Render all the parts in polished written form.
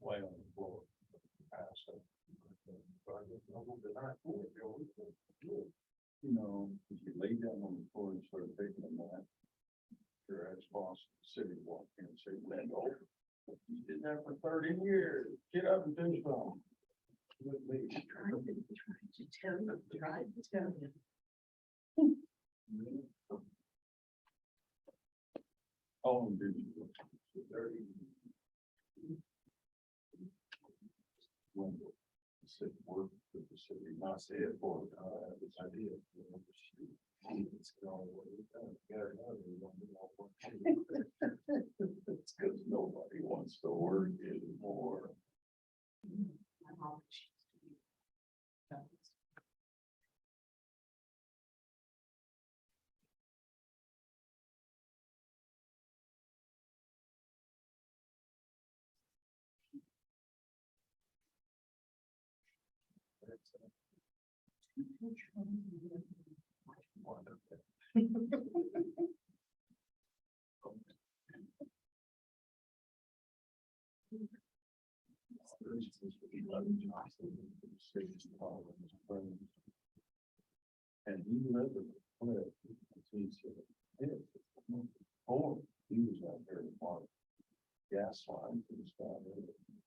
Way on the floor. You know, if you lay down on the floor and start taking a nap, your ex-boss, city walked in and said, "Lando, you did that for 30 years. Get up and do something." With me. Tried to tell you. How long did you work? 30. Wendell said work for the city, not say it for, this idea. It's going away. It's because nobody wants to work anymore. My mom, she used to be. And he lived in the cliff. He said, "Oh, he was out there to farm gas lines and stuff,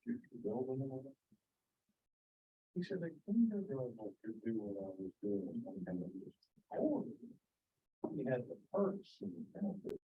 future building and all that." He said, "They couldn't realize what to do what I was doing." And it was horrible. He had the perks and the benefits.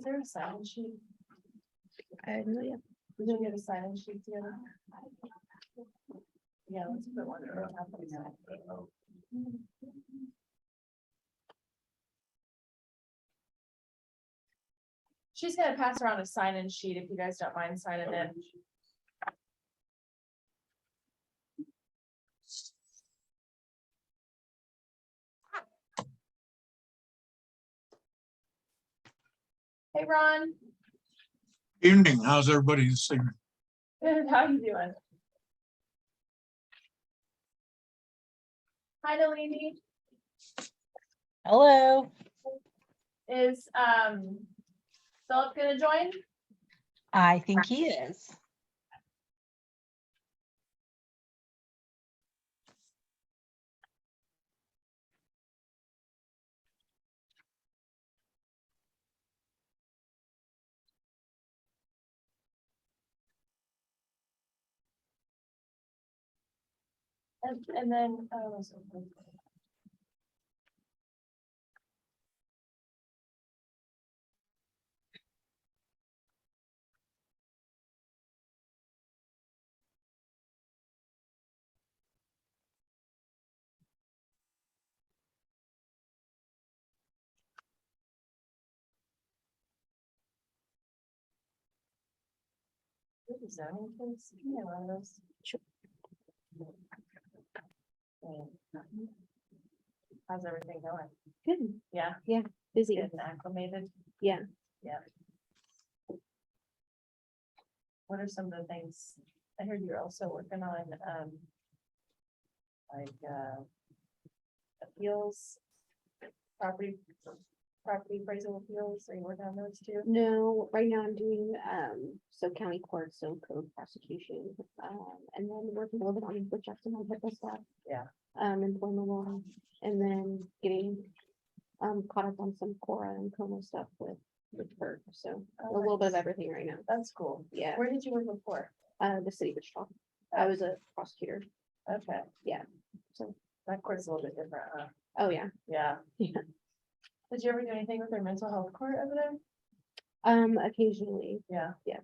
there a sign sheet? I had no idea. Did you get a sign sheet together? Yeah, let's put one. on top of that. She's gonna pass around a sign-in sheet if you guys don't mind signing in. Hey, Ron. Evening, how's everybody this evening? Good, how you doing? Hi, Delaney. Hello. Is Philip gonna join? I think he is. And then, zoning case, yeah, one of those. Sure. How's everything going? Good. Yeah, Busy. getting acclimated? Yeah. Yeah. What are some of the things, I heard you're also working on, like, appeals, property appraisal appeals, are you working on those too? No, right now I'm doing, so county court, so code prosecution, and then working a little bit on with Jackson on HIPAA stuff. Yeah. Employment law, and then getting, caught up on some Cora and Como stuff with her, so a Oh, little bit of nice. everything right now. That's cool. Yeah, Where did you work before? the city of Wichita. I was a prosecutor, Okay. Yeah, so- That court's a little bit different, huh? oh, yeah. Yeah. Yeah. Did you ever do anything with their mental health court over there? Occasionally, Yeah. Yeah.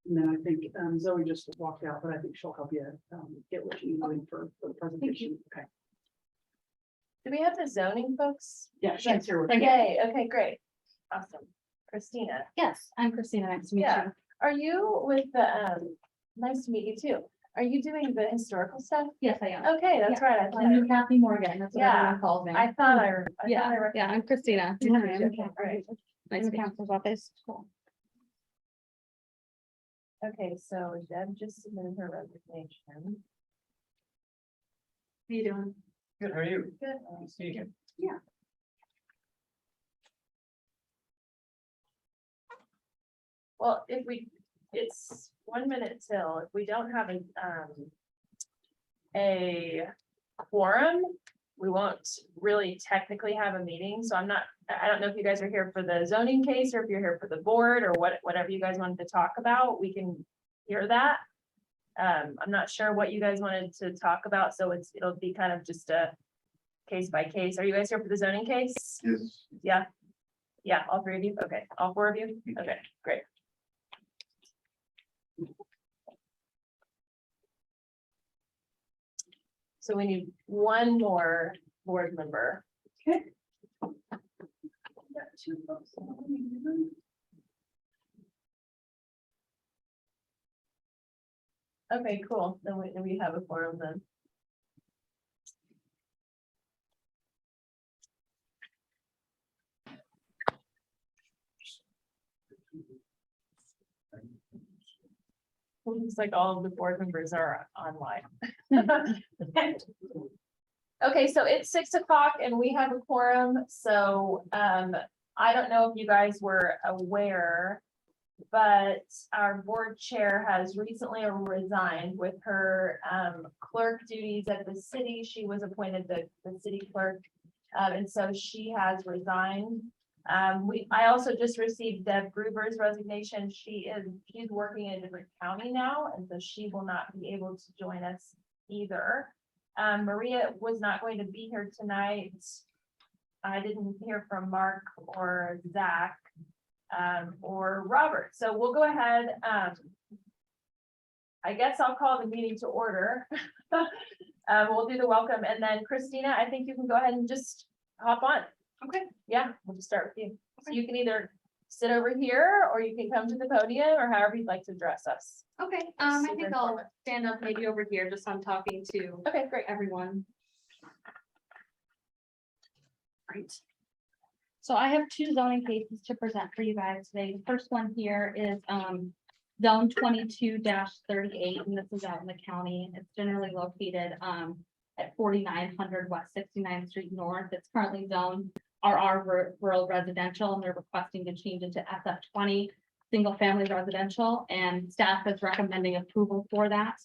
No, I think Zoe just walked out, but I think she'll help you get what you need for the presentation. Okay. Do we have the zoning folks? Yeah, she's here with you. Okay, okay, great. Awesome. Christina, Yes, I'm Christina. Nice to meet Yeah. you. are you with the, nice to meet you too. Are you doing the historical stuff? Yes, I am. Okay, that's right. I thought I'm Kathy Morgan. That's what Yeah, everyone calls me. I thought I Yeah, recognized yeah, I'm Christina. you. Nice to meet you. Okay, great. Nice in to the meet you. counsel's office. Okay, so Deb just submitted her resignation. How you doing? Good, how are you? Good. See you. Yeah. Well, it's 1 minute till, if we don't have a quorum, we won't really technically have a meeting, so I don't know if you guys are here for the zoning case, or if you're here for the board, or whatever you guys wanted to talk about, we can hear that. I'm not sure what you guys wanted to talk about, so it'll be kind of just a case by case. Are you guys here for the zoning case? Yes. Yeah. Yeah, all three of you? Okay, all four of you? Okay, great. So we need one more board member. Okay. Got two folks. Okay, cool. Then we have a forum then. Looks like all of the board members are online. Okay, so it's 6 o'clock and we have a quorum, so, I don't know if you guys were aware. But our board chair has recently resigned with her, clerk duties at the city. She was appointed the city clerk. And so she has resigned. I also just received Deb Gruber's resignation. She's working in a different county now, and so she will not be able to join us either. Maria was not going to be here tonight. I didn't hear from Mark or Zach, or Robert, so we'll go ahead. I guess I'll call the meeting to order. We'll do the welcome, and then Christina, I think you can go ahead and just hop on. Okay. Yeah, we'll just start with you. So you can either sit over here, or you can come to the podium, or however you'd like to address us. Okay, I Super think I'll informative. stand up maybe over here, just so I'm talking to Okay, great. everyone. Great. So I have 2 zoning cases to present for you guys today. The first one here is zone 22-38, and this is out in the county. It's generally located at 4900 West 69th Street North. It's currently zoned RR rural residential, and they're requesting to change it to SF20 single family residential, and staff is recommending approval for that.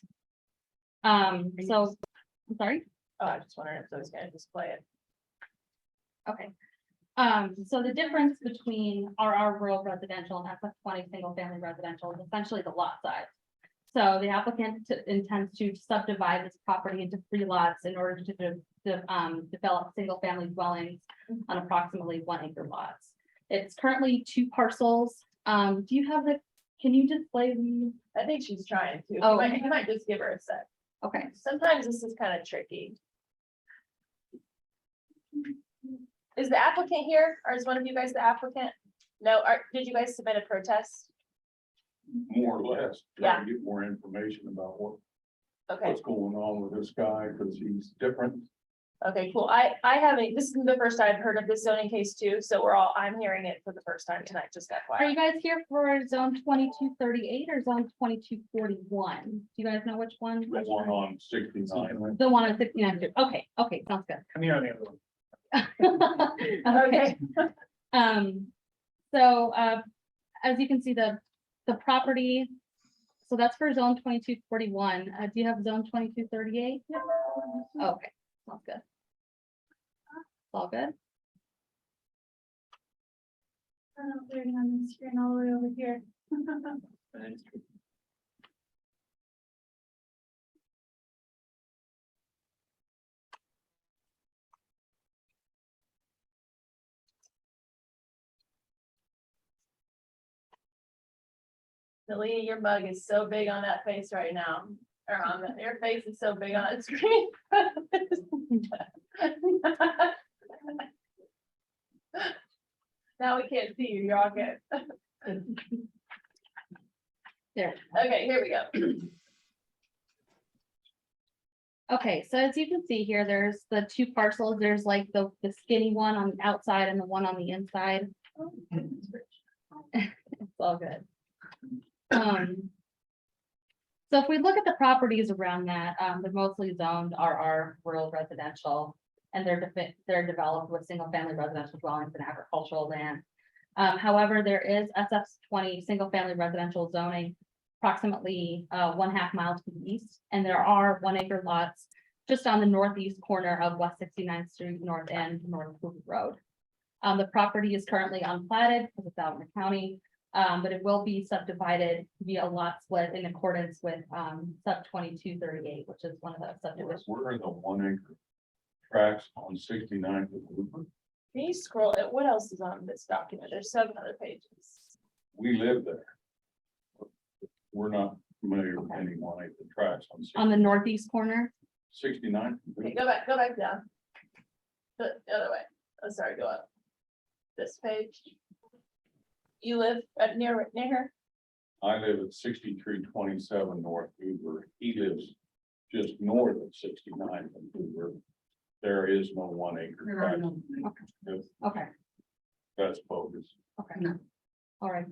So, I'm sorry. Oh, I just wondered if I was gonna display it. Okay. So the difference between RR rural residential and SF20 single family residential is essentially the lot size. So the applicant intends to subdivide this property into 3 lots in order to develop single family dwellings on approximately 1 acre lots. It's currently 2 parcels. Do you have can you display the, I think she's trying to. Oh. You might just give her a sec. okay, Sometimes this is kind of tricky. Is the applicant here, or is one of you guys the applicant? No, did you guys submit a protest? More or less, trying to get more information about Okay, what's going on with this guy, because he's different. okay, cool. I haven't, this is the first I've heard of this zoning case too, so I'm hearing it for the first time tonight, just are FYI. you guys here for zone 2238 or zone 2241? Do you guys know which one? The one on 69. The one on 69. Okay, sounds good. I'm here on the other one. Okay. So, as you can see, the property, so that's for zone 2241. Do you have zone 2238? Okay, sounds good. All good. They're on the screen all the way over here. Delia, your mug is so big on that face right now, or your face is so big on that screen. Now we can't see you, you're all good. There. Okay, here we go. Okay, so as you can see here, there's the 2 parcels. There's like the skinny one on the outside and the one on the inside. It's all good. So if we look at the properties around that, they're mostly zoned RR rural residential. And they're developed with single family residential dwellings and agricultural land. However, there is SF20 single family residential zoning approximately 1/2 mile to the east. And there are 1 acre lots just on the northeast corner of West 69th Street North and North Cooper Road. The property is currently unplatted because it's out in the county, but it will be subdivided via lot split in accordance with sub 2238, which is one of the subdivisions. Where are the 1 acre tracks on 69? Can you scroll it? What else is on this document? There's 7 other pages. We live there. We're not familiar with any 1 acre tracks On the northeast corner. 69. Okay, go back down. The other way. Oh, sorry, go up. This page. You live near her? I live at 6327 North Hoover. He lives just north of 69 from Hoover. There is no 1 acre tract. Okay, That's bogus. okay. All right.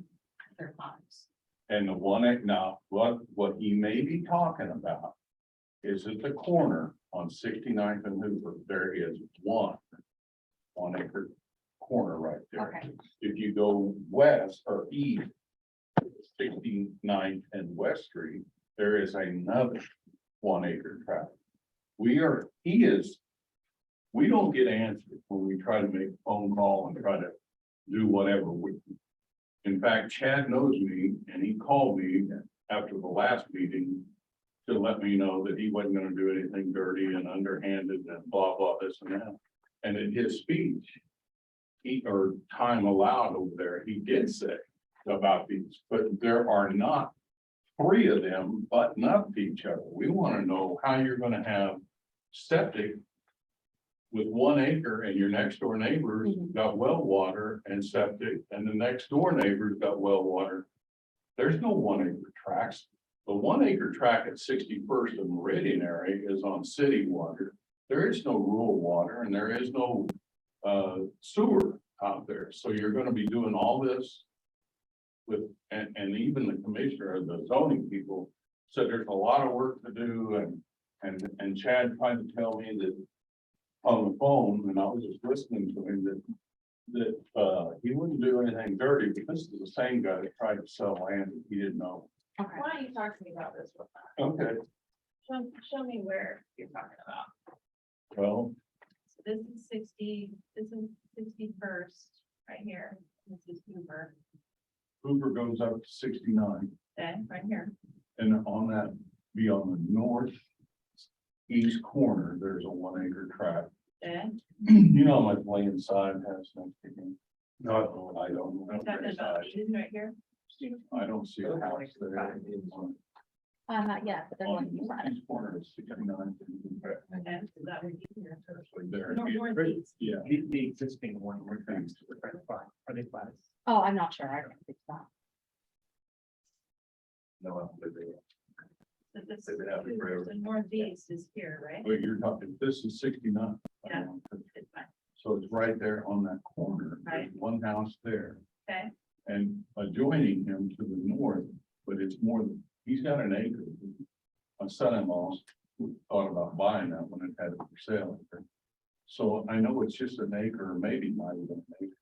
And the one at now, what he may be talking about is at the corner on 69th and Hoover, there is one acre corner right there. Okay. If you go west or east, 69th and West Street, there is another 1 acre tract. We don't get answers when we try to make a phone call and try to do whatever. In fact, Chad knows me and he called me after the last meeting to let me know that he wasn't gonna do anything dirty and underhanded and blah, blah, this and that. And in his speech, or time allowed over there, he did say about these, but there are not 3 of them button up to each other. We wanna know how you're gonna have septic with 1 acre and your next door neighbors got well water and septic, and the next door neighbors got well water. There's no 1 acre tracts. The 1 acre tract at 61st and Meridian area is on city water. There is no rural water and there is no sewer out there. So you're gonna be doing all this with, and even the commissioner of the zoning people said there's a lot of work to do, and Chad tried to tell me that on the phone, and I was just listening to him, that he wouldn't do anything dirty, because this is the same guy that tried to sell land that he didn't know. Okay. Why don't you talk to me about this real fast? Okay, Show me where you're talking about. well, So this is 61st, right here. This is Hoover, Hoover goes up to 69, okay, right here. and on that, be on the northeast corner, there's a 1 acre tract. Okay, You know how much land side has next to him? No, I don't know. talking about these right here. I don't see a house there. Not yet, but they're On going to the use that. northeast corner is 69. Okay, so that would be here. There. Northeast. Yeah. The existing one, we're trying to, are they flat? Oh, I'm not sure. I don't think so. No, but they- So this, They've been out there forever. the northeast is here, right? But you're talking, this is 69. Yeah. It's fine. So it's right there on that corner. There's Right. one house there. Okay. And adjoining him to the north, but it's more than, he's got an acre. My son-in-law thought about buying that one and had it for sale. So I know it's just an acre, or maybe not even an acre.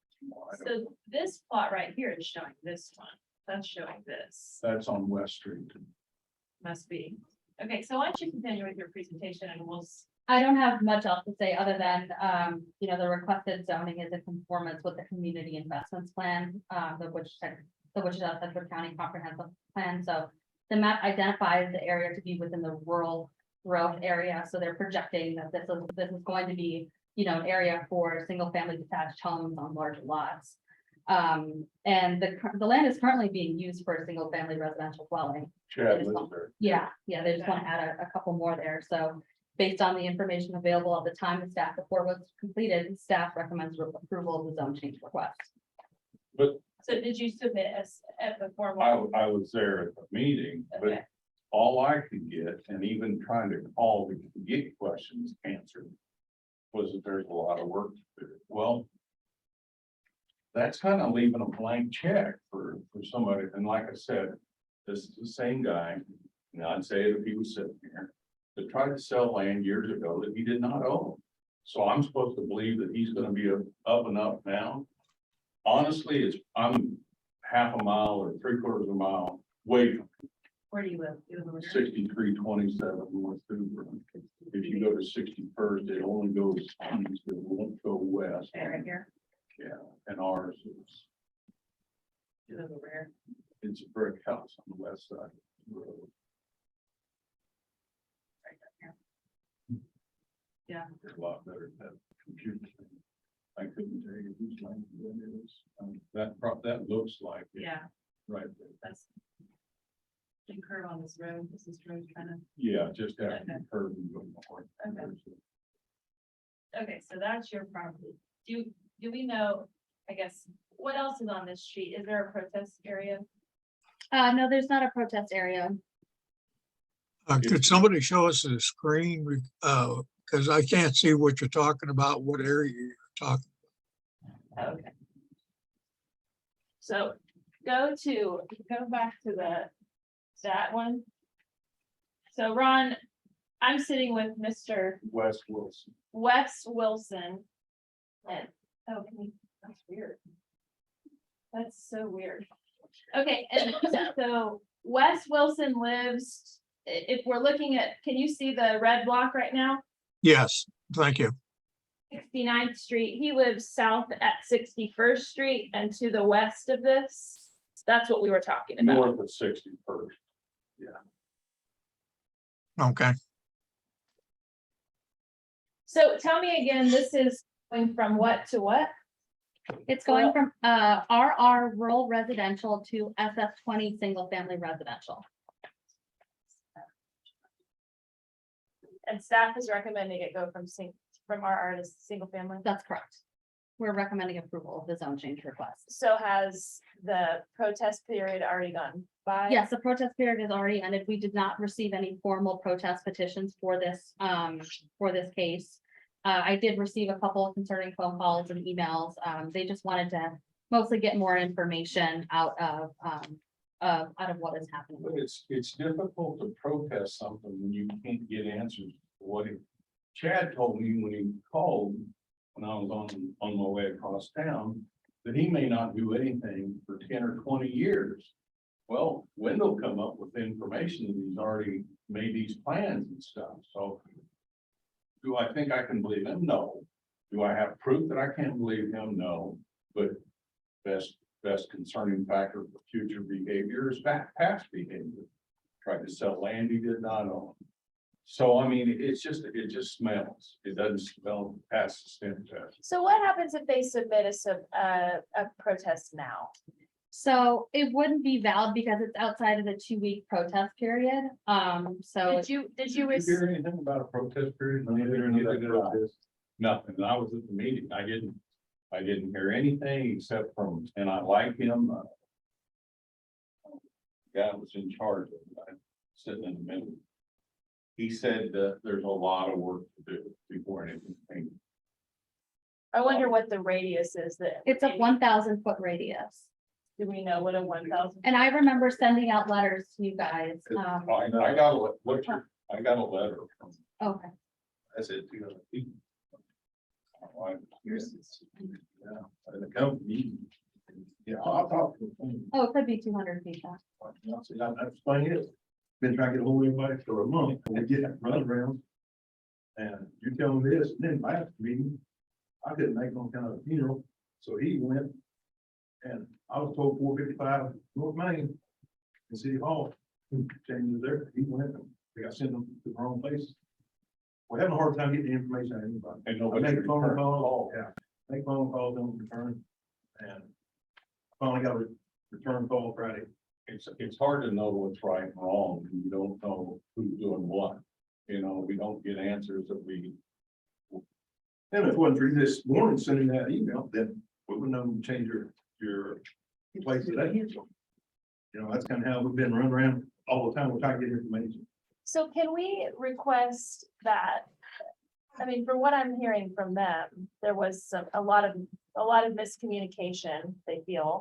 I don't So know. this plot right here is showing this one. That's showing this. That's on West Street. Must be. Okay, so why don't you continue with your presentation and we'll, I don't have much else to say other than, the requested zoning is in conformance with the community investments plan, the Wichita Central County Comprehensive Plan. So the map identifies the area to be within the rural growth area. So they're projecting that this is going to be, an area for single family detached homes on large lots. And the land is currently being used for a single family residential dwelling. Chad lives there. Yeah, they just want to add a couple more there, so based on the information available at the time the staff report was completed, staff recommends approval of the zone change request. so did you submit us at the formal? I was there at the meeting, but Okay. all I could get, and even trying to call to get questions answered, was that there's a lot of work to do. Well, that's kind of leaving a blank check for somebody, and like I said, this is the same guy, and I'd say it if he was sitting here, that tried to sell land years ago that he did not own. So I'm supposed to believe that he's gonna be up and up now? Honestly, I'm half a mile or 3/4 of a mile away from Where do you live? You live over here? 6327 North Hoover. If you go to 61st, it only goes east, it won't go west. Okay, right here. Yeah, and ours is, You live over here. it's a brick house on the west side of the road. Right down here. Yeah, It's a lot better to have computer. I couldn't tell you whose land that is. That looks like. it yeah, Right there. that's. The curve on this road, this is road kind of, Yeah, just after the curve and go north. Okay. okay, so that's your property. Do we know, I guess, what else is on this street? Is there a protest area? No, there's not a protest area. Could somebody show us a screen? Because I can't see what you're talking about, what area you're talking. Okay. So go back to that one. So Ron, I'm sitting with Mr. Wes Wilson. Wes Wilson. And, oh, that's weird. That's so weird. Okay, and so Wes Wilson lives, if we're looking at, can you see the red block right now? Yes, thank you. 69th Street, he lives south at 61st Street and to the west of this. That's what we were talking about. North of 61st. Okay, So tell me again, this is going from what to what? It's going from RR rural residential to SF20 single family residential. And staff is recommending it go from RR to single family. That's correct. We're recommending approval of the zone change request. So has the protest period already gone by? Yes, the protest period is already ended. We did not receive any formal protest petitions for this case. I did receive a couple of concerning phone calls and emails. They just wanted to mostly get more information out of what is happening. But it's difficult to protest something when you can't get answers. Chad told me when he called, when I was on my way across town, that he may not do anything for 10 or 20 years. Well, Wendell come up with information that he's already made these plans and stuff, so. Do I think I can believe him? No. Do I have proof that I can't believe him? No. But best concerning factor for future behavior is past behavior. Tried to sell land he did not own. So, I mean, it just smells. It doesn't smell past the stem test. So what happens if they submit a protest now? So it wouldn't be valid because it's outside of the 2-week protest period. So Did you Did you receive? hear anything about a protest period? Neither did I. Nothing. I was at the meeting. I didn't hear anything except from, and I like him. Guy was in charge of it, sitting in the middle. He said that there's a lot of work to do before anything. I wonder what the radius is that. it's a 1,000-foot radius. Do we know what a 1,000? And I remember sending out letters to you guys. I got a letter from, Okay, I said, 200 feet. Yeah, and the company. Yeah, I'll talk to them. oh, it could be 200 feet. Then. That's funny is, been trying to get hold of anybody for a month, and we get run around. And you tell them this, and then last meeting, I didn't make no kind of funeral, so he went. And I was told 455 North Main in City Hall, changes there, he went, and they got sent them to the wrong place. We're having a hard time getting the information out of anybody. And nobody make phone calls, yeah, make phone calls, don't return. And finally got a return call Friday. It's hard to know what's right and wrong, and you don't know who's doing what. You know, we don't get answers that we. And if it wasn't for this morning sending that email, then we wouldn't know to change your place today. You know, that's kind of how we've been running around all the time. We're trying to get information. So can we request that? I mean, from what I'm hearing from them, there was a lot of miscommunication, they feel.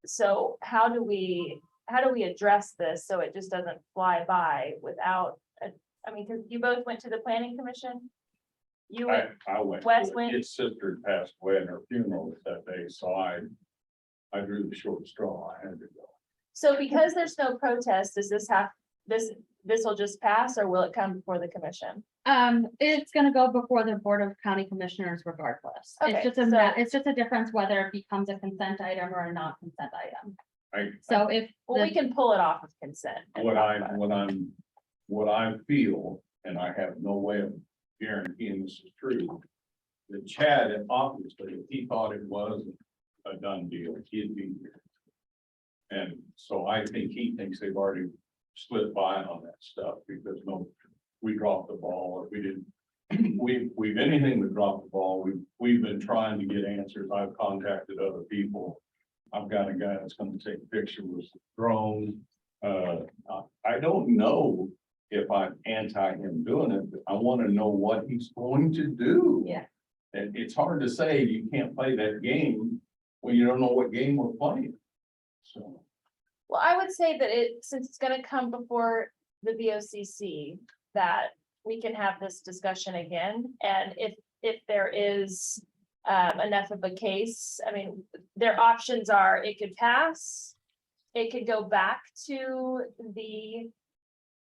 So how do we address this so it just doesn't fly by without, I mean, because you both went to the planning commission? You went, I went. Wes went? His sister passed away in her funeral that day, so I drew the short straw. I had to go. so because there's no protest, does this will just pass or will it come before the commission? It's gonna go before the Board of County Commissioners regardless. Okay, It's just a difference whether it becomes a consent item or a non-consent item. So if. Well, we can pull it off of consent. and What talk about it. what I feel, and I have no way of guaranteeing this is true. That Chad, obviously, if he thought it was a done deal, he'd be here. And so I think he thinks they've already split by on that stuff because we dropped the ball or we didn't. We've anything but dropped the ball. We've been trying to get answers. I've contacted other people. I've got a guy that's gonna take pictures with drones. I don't know if I'm anti him doing it, but I wanna know what he's going to do. Yeah. And it's hard to say you can't play that game when you don't know what game we're playing. So, Well, I would say that since it's gonna come before the VOCC, that we can have this discussion again, and if there is. Enough of a case, I mean, their options are, it could pass. It could go back to the.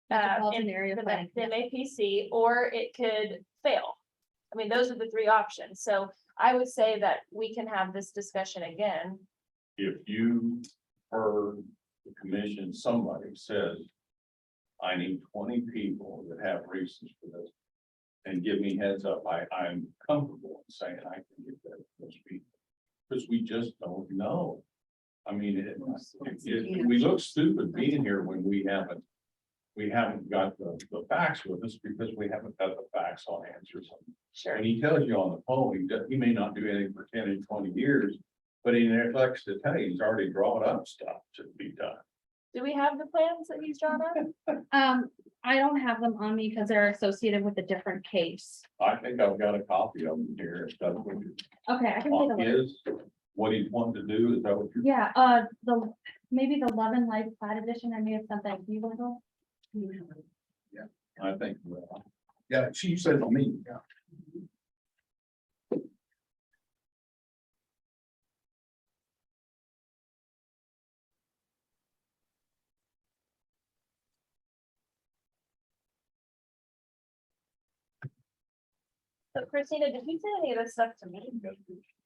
Metropolitan Area the Planning MAPC, or it could fail. I mean, those are the three options, so I would say that we can have this discussion again. if you heard the commission, somebody says, I need 20 people that have reasons for this. And give me heads up, I'm comfortable in saying I can get that, those people. Because we just don't know. I mean, we look stupid being here when we haven't got the facts with us because we haven't got the facts on answers. Sure. And he tells you on the phone, he may not do anything for 10 and 20 years, but he neglects to tell you, he's already drawn up stuff to be done. Do we have the plans that he's drawn up? I don't have them on me because they're associated with a different case. I think I've got a copy of them here. If that's what your Okay, I can take a talk look. is, what he's wanting to do, is that what you're? Yeah, maybe the Love and Life Plat Edition, I may have sent that to you, Wendell. I think, Yeah, she said to me, yeah. So Christina, did you send any of this stuff to me?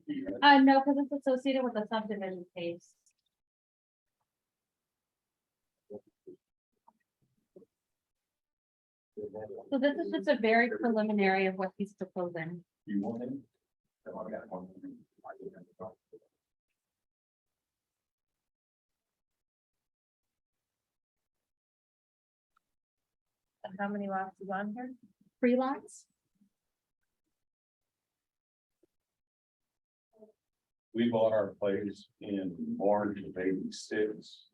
No, because it's associated with a subdivision case. So this is just a very preliminary of what he's proposing. you want him? So I got one. And how many lots is on here? 3 lots? We bought our place in March of '86.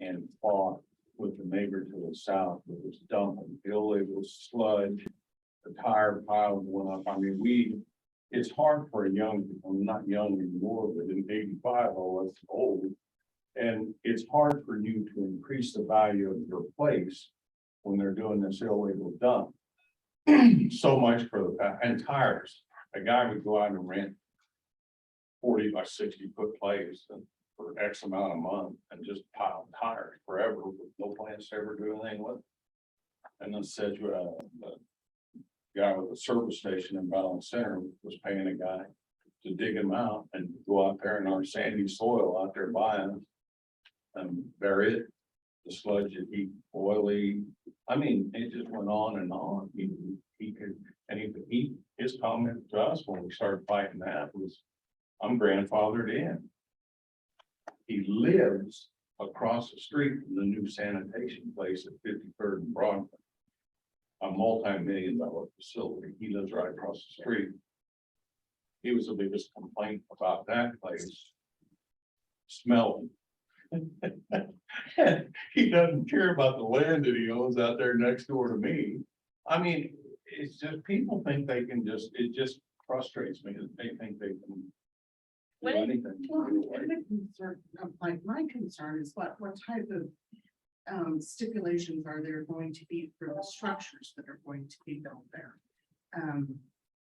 And fought with the neighbor to the south that was dumping illegal sludge. The tire piles went up. I mean, it's hard for a young, I'm not young anymore, but in '85, I was old. And it's hard for you to increase the value of your place when they're doing this illegal dump. So much for and tires. A guy would go out and rent 40 by 60 foot place and for X amount a month and just pile tires forever with no plans to ever do anything with it. And then said, the guy with the service station in Balance Center was paying a guy to dig him out and go out there in our sandy soil out there buying and bury it. The sludge that he oily, I mean, it just went on and on. He could, and his comment to us when we started fighting that was, I'm grandfathered in. He lives across the street from the new sanitation place at 53rd and Broadway. A multi-million-dollar facility. He lives right across the street. He was the biggest complaint about that place. Smelling. He doesn't care about the land that he owns out there next door to me. I mean, it's just, people think they can just, it just frustrates me that they think they can. Do What is- anything. Well, and the concern, like, my concern is what type of stipulations are there going to be for the structures that are going to be built there?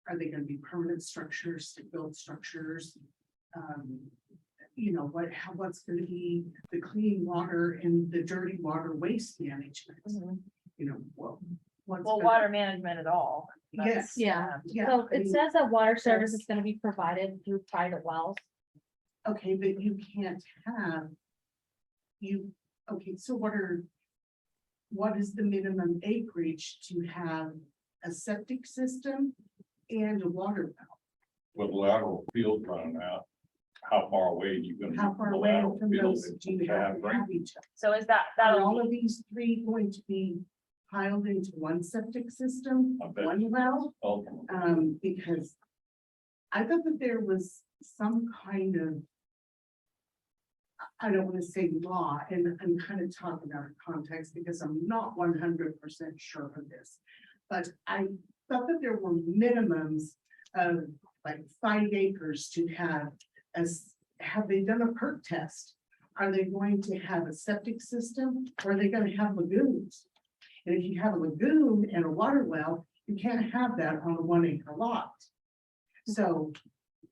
Are they gonna be permanent structures, stick-built structures? You know, what's gonna be the clean water and the dirty water waste management? You know, what's Well, gonna- water management at all. Yes. Yeah. Yeah, So I it mean, says that water service is gonna be provided through private wells. okay, but you can't have. Okay, so what is the minimum acreage to have a septic system and a water well? With lateral field running out, how far away are you gonna? How be far the away lateral from field those that do you have to right? have each other? So is that, Are that'll all be, of these three going to be piled into one septic system, I bet. one well? Ultimately, Because I thought that there was some kind of, I don't want to say law, and I'm kind of talking out of context because I'm not 100% sure of this. But I thought that there were minimums of like 5 acres to have they done a perk test are they going to have a septic system or are they gonna have lagoons? And if you have a lagoon and a water well, you can't have that on a 1 acre lot. So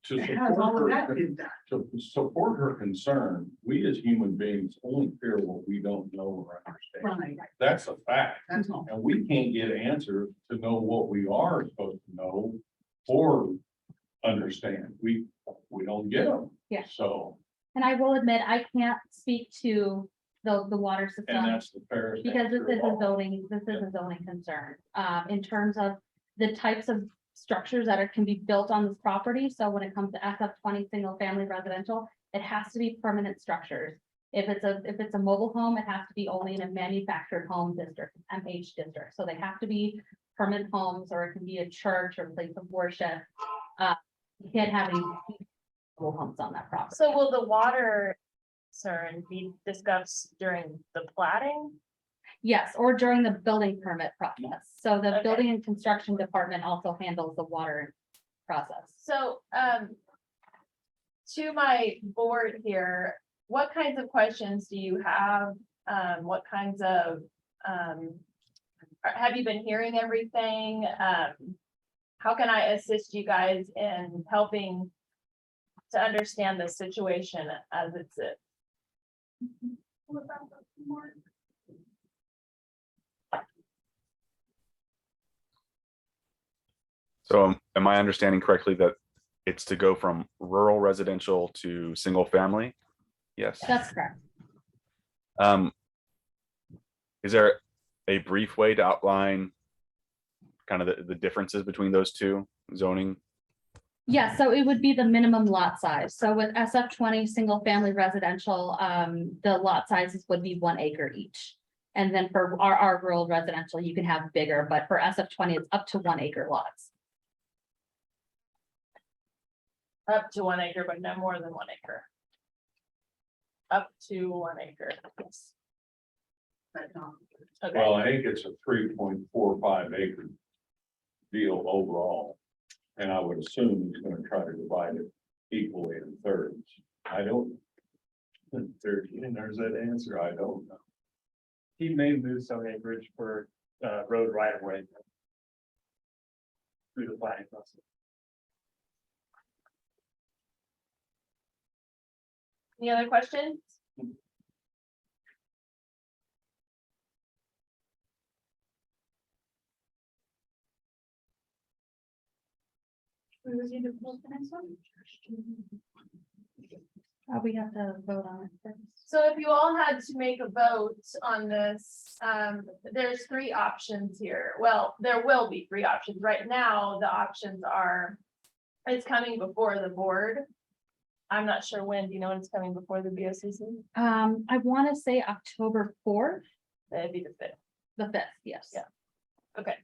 To it has all of support that her, been done. to support her concern, we as human beings only fear what we don't know or understand. Right, That's a fact. that's all. And we can't get answers to know what we are supposed to know or understand. We don't get them. Yeah. So, And I will admit, I can't speak to the water and system. that's the fairest. Because this answer is of a all. zoning, this is a zoning concern, in terms of the types of structures that can be built on this property. So when it comes to SF20 single family residential, it has to be permanent structures. If it's a mobile home, it has to be only in a manufactured home district, MH district. So they have to be permanent homes, or it can be a church or place of worship. You can't have any mobile homes on that property. So will the water concern be discussed during the plating? Yes, or during the building permit process. So the Okay. building and construction department also handles the water process. So, to my board here, what kinds of questions do you have? What kinds of, have you been hearing everything? How can I assist you guys in helping to understand the situation as it's? So am I understanding correctly that it's to go from rural residential to single family? Yes. That's correct. Is there a brief way to outline kind of the differences between those two zoning? Yeah, so it would be the minimum lot size. So with SF20 single family residential, the lot sizes would be 1 acre each. And then for our rural residential, you can have bigger, but for SF20, it's up to 1 acre lots. Up to 1 acre, but no more than 1 acre. Up to 1 acre, yes. But not. Okay, Well, I think it's a 3.45 acre deal overall. And I would assume he's gonna try to divide it equally in thirds. I don't. There's that answer. I don't know. He may lose some acreage for road right of way. Through the planning process. any other questions? We have to vote on it first. So if you all had to make a vote on this, there's 3 options here. Well, there will be 3 options. Right now, the options are, it's coming before the board. I'm not sure when, do you know when it's coming before the BOCC? I want to say October 4th, That'd be the 5th. the 5th, yes. Yeah. Okay.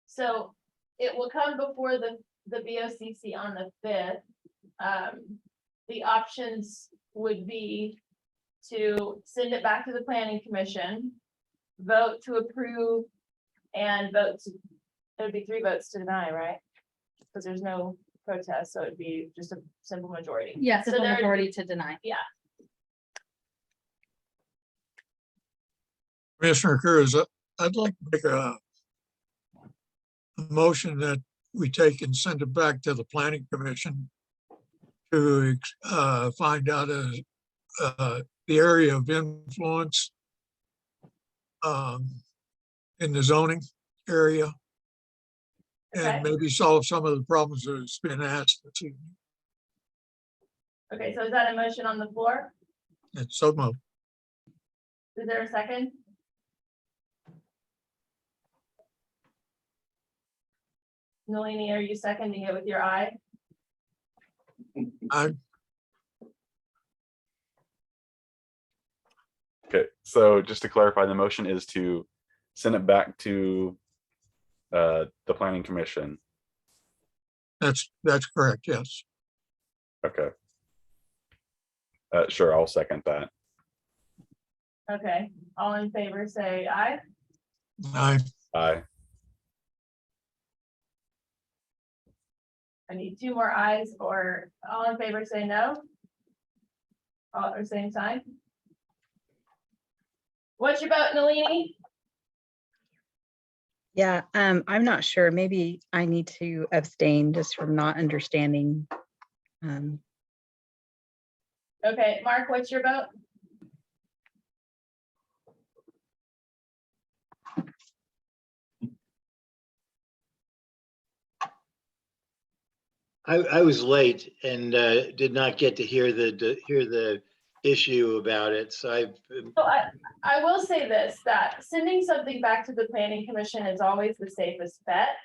So it will come before the BOCC on the 5th. The options would be to send it back to the planning commission, vote to approve, and vote to, it would be 3 votes to deny, right? Because there's no protest, so it'd be just a simple majority. Yes, it's So a there- majority to deny. Commissioner Cruz, I'd like to make a motion that we take and send it back to the planning commission to find out the area of influence in the zoning area, Okay. and maybe solve some of the problems that's been asked this evening. Okay, so is that a motion on the floor? It's so much. Is there a second? Nalini, are you seconding it with your eye? Okay, so just to clarify, the motion is to send it back to the planning commission. That's correct, yes. Okay. Sure, I'll second that. Okay, all in favor, say aye. I, Aye. I need 2 more ayes, or all in favor, say no. All at the same time? What's your vote, Nalini? Yeah, I'm not sure. Maybe I need to abstain just from not understanding. Okay, Mark, what's your vote? I was late and did not get to hear the issue about it, so So I will say this, that sending something back to the planning commission is always the safest bet.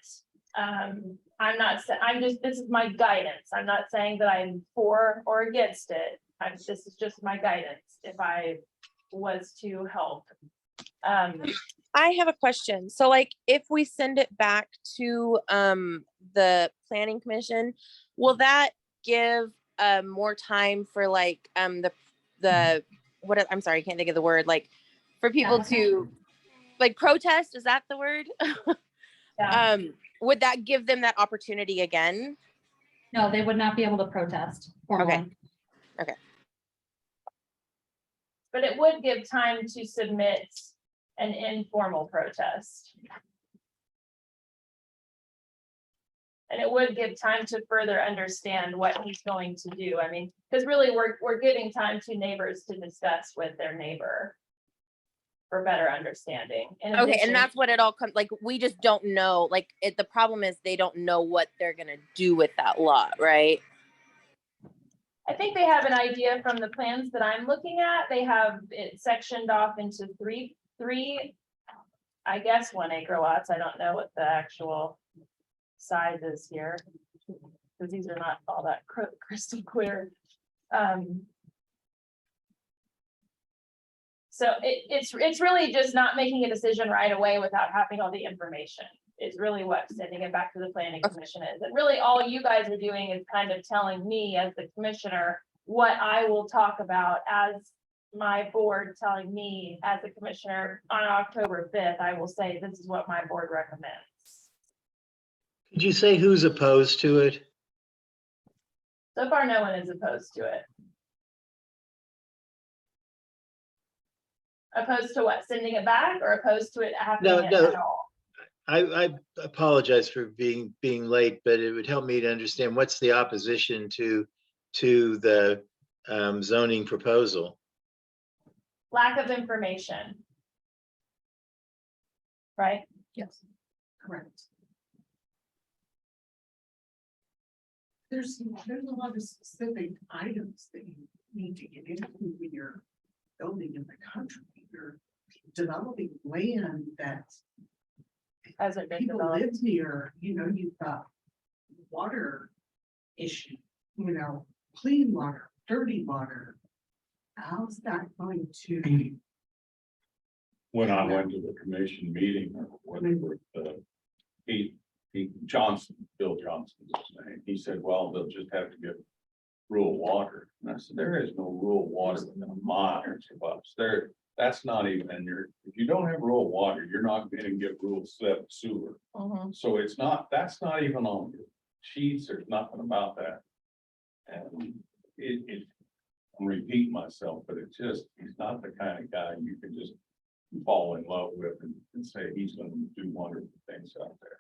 I'm not, I'm just, this is my guidance. I'm not saying that I'm for or against it. This is just my guidance if I was to help. I have a question. So like, if we send it back to the planning commission, will that give more time for like the what, I'm sorry, I can't think of the word, like for people to like protest, is that the word? Yeah. Would that give them that opportunity again? No, they would not be able to protest. formally. But it would give time to submit an informal protest. And it would give time to further understand what he's going to do. I mean, because really we're giving time to neighbors to discuss with their neighbor for better understanding. In Okay, addition- and that's what it all comes, like, we just don't know, like, the problem is they don't know what they're gonna do with that lot, right? I think they have an idea from the plans that I'm looking at. They have it sectioned off into three, I guess, 1 acre lots. I don't know what the actual size is here. Because these are not all that crystal clear. So it's really just not making a decision right away without having all the information. Is really what sending it back to the planning commission is. And really all you guys are doing is kind of telling me as the commissioner what I will talk about as my board telling me as a commissioner on October 5th, I will say, this is what my board recommends. could you say who's opposed to it? So far, no one is opposed to it. Opposed to what? Sending it back or opposed to it happening No. at all? I apologize for being late, but it would help me to understand what's the opposition to the zoning proposal. Lack of information. Right? Yes. Correct. There's a lot of specific items that you need to get into when you're building in the country. You're developing land that Hasn't been people developed. live near, you've got water issue, clean water, dirty water. How's that going to? When I went to the commission meeting, or whatever, Bill Johnson's name, he said, well, they'll just have to get rural water. And I said, there is no rural water within a mile or 2 miles. That's not even in your, if you don't have rural water, you're not gonna get rural sewer. Mhm. So that's not even on your sheets, there's nothing about that. And I'm repeating myself, but he's not the kind of guy you can just fall in love with and say he's gonna do wonderful things out there.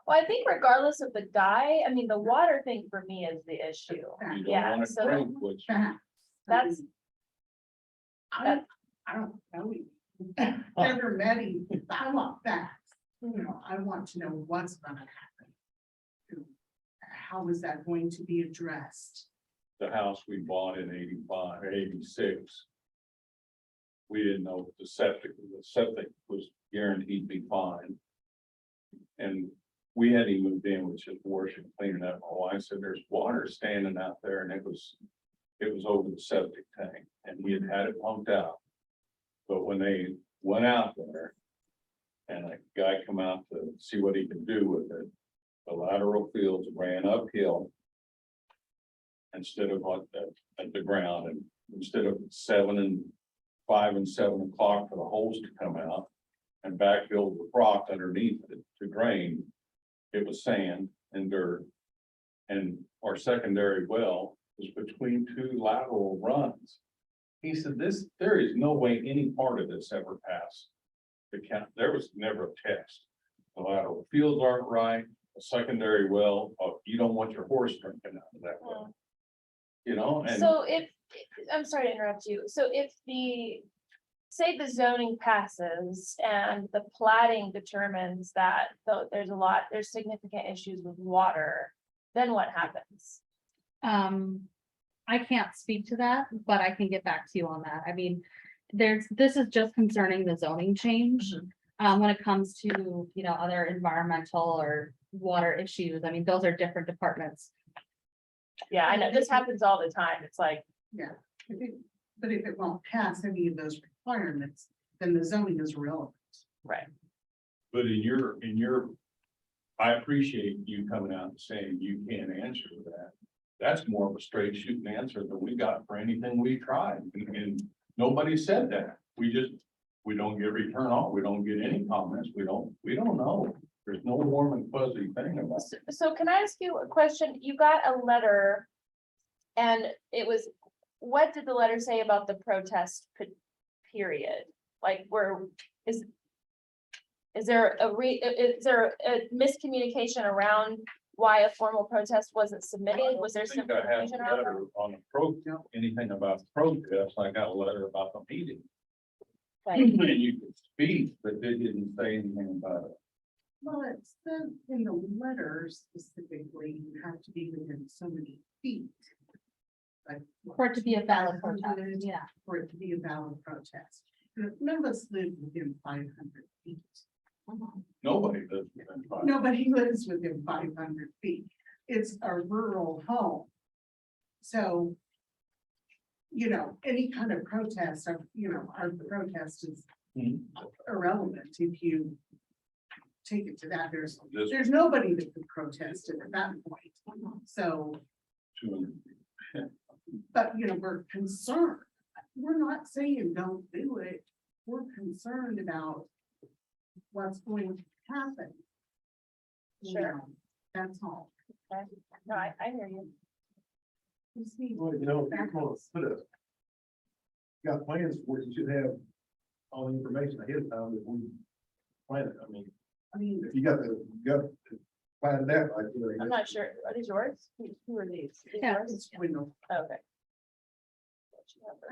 Well, I think regardless of the guy, I mean, the water thing for me is the issue. You don't Yeah, wanna so drink, which, Facts. that's, I don't know you. Never met him. I want facts. I want to know what's gonna happen. How is that going to be addressed? the house we bought in 85, 86. We didn't know the septic was guaranteed to be fine. And we hadn't even moved in, was just washing, cleaning up. My wife said, there's water standing out there, and it was over the septic tank, and he had it pumped out. But when they went out there and a guy come out to see what he could do with it, the lateral fields ran uphill instead of at the ground, and instead of 5 and 7 o'clock for the holes to come out and backfill with rock underneath it to drain, it was sand and dirt. And our secondary well was between 2 lateral runs. He said, there is no way any part of this ever passed. The count, there was never a test. The lateral fields aren't right, a secondary well, you don't want your horse drinking out of that well. You know, and So if, I'm sorry to interrupt you, so if say the zoning passes and the plating determines that there's significant issues with water, then what happens? I can't speak to that, but I can get back to you on that. I mean, this is just concerning the zoning change. When it comes to, you know, other environmental or water issues, I mean, those are different departments. Yeah, I know, this happens all the time, it's like, Yeah, but if it won't pass any of those requirements, then the zoning is irrelevant. right, but in your, I appreciate you coming out and saying you can't answer that. That's more of a straight shooting answer than we got for anything we tried, and nobody said that. We don't get return on, we don't get any comments, we don't know. There's no warm and fuzzy thing about it. so can I ask you a question? You got a letter. And it was, what did the letter say about the protest period? Like, is there a miscommunication around why a formal protest wasn't submitted? Was there I some think I have confusion a around that? letter on the protest, anything about the protest, I got a letter about the meeting. Right. And you could speak, but they didn't say anything about it. Well, it said in the letter specifically, you have to be within so many feet. Like, For it to be a valid 500, protest, yeah. For it to be a valid protest. None of us live within 500 feet. Nobody does. within five. Nobody lives within 500 feet. It's a rural home. So, you know, any kind of protest, our protest is Mhm. irrelevant if you take it to that. Just There's nobody that could protest it at that point. So, 200. but we're concerned. We're not saying don't do it. We're concerned about what's going to happen. Sure. That's all. No, I hear you. Well, if you're gonna put a. Got plans for it, you should have all the information ahead of time that we plan it. I mean, If you got planned out, like. I'm not sure. Are these yours? Who are these? These Yeah. yours? it's window. Okay.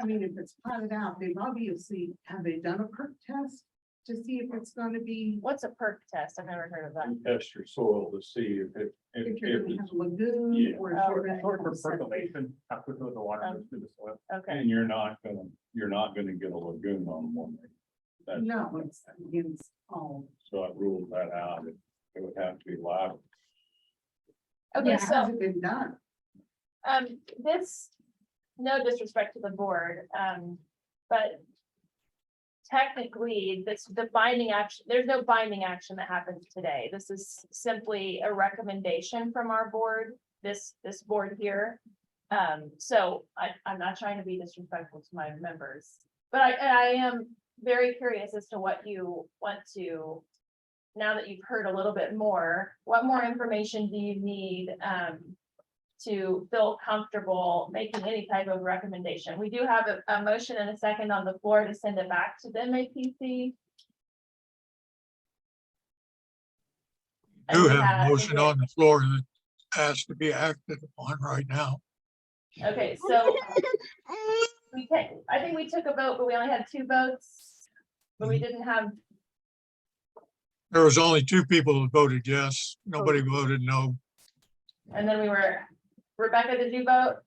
I mean, if it's plotted out, have they done a perk test to see if it's gonna be, What's a perk test? I've never heard of that. Test your soil to see if if you're gonna have a lagoon Yeah. or if Oh, you're gonna Sort have of septic. percolation, how quickly the water goes through the soil. Okay, and you're not gonna get a lagoon on one. That's, No, it's against all. so I ruled that out. It would have to be live. okay, Yeah. so. Has it been done? This, no disrespect to the board, but technically, the binding action, there's no binding action that happens today. This is simply a recommendation from our board, this board here. So I'm not trying to be disrespectful to my members, but I am very curious as to what you want to, now that you've heard a little bit more, what more information do you need, to feel comfortable making any type of recommendation? We do have a motion and a second on the floor to send it back to the MAPC. Do have a motion on the floor that has to be acted upon right now. Okay, so I think we took a vote, but we only had 2 votes. But we didn't have, There was only 2 people that voted yes. Nobody voted no. and then Rebecca, did you vote?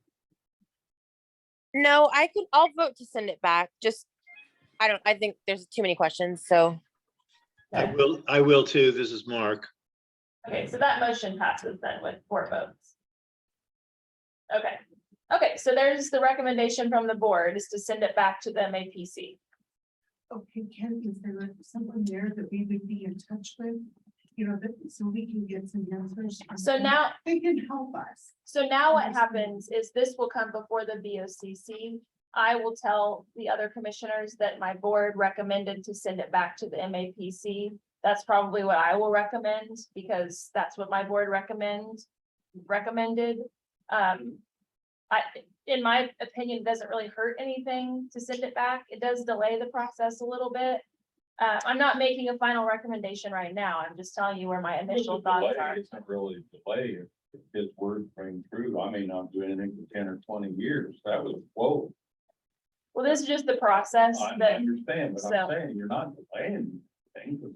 No, I'll vote to send it back. Just, I think there's too many questions, so. I will too. This is Mark. Okay, so that motion passes then with 4 votes. Okay, so there's the recommendation from the board is to send it back to the MAPC. Okay, Ken, is there someone there that we would be in touch with? So we can get some answers. So now, They can help us. So now what happens is this will come before the BOCC. I will tell the other commissioners that my board recommended to send it back to the MAPC. That's probably what I will recommend because that's what my board recommended. in my opinion, it doesn't really hurt anything to send it back. It does delay the process a little bit. I'm not making a final recommendation right now. I'm just telling you where my initial thoughts are. It's not really a delay if his words ring true. I may not do anything for 10 or 20 years. That was, whoa. Well, this is just the process I that, understand, but so- I'm saying you're not delaying anything, because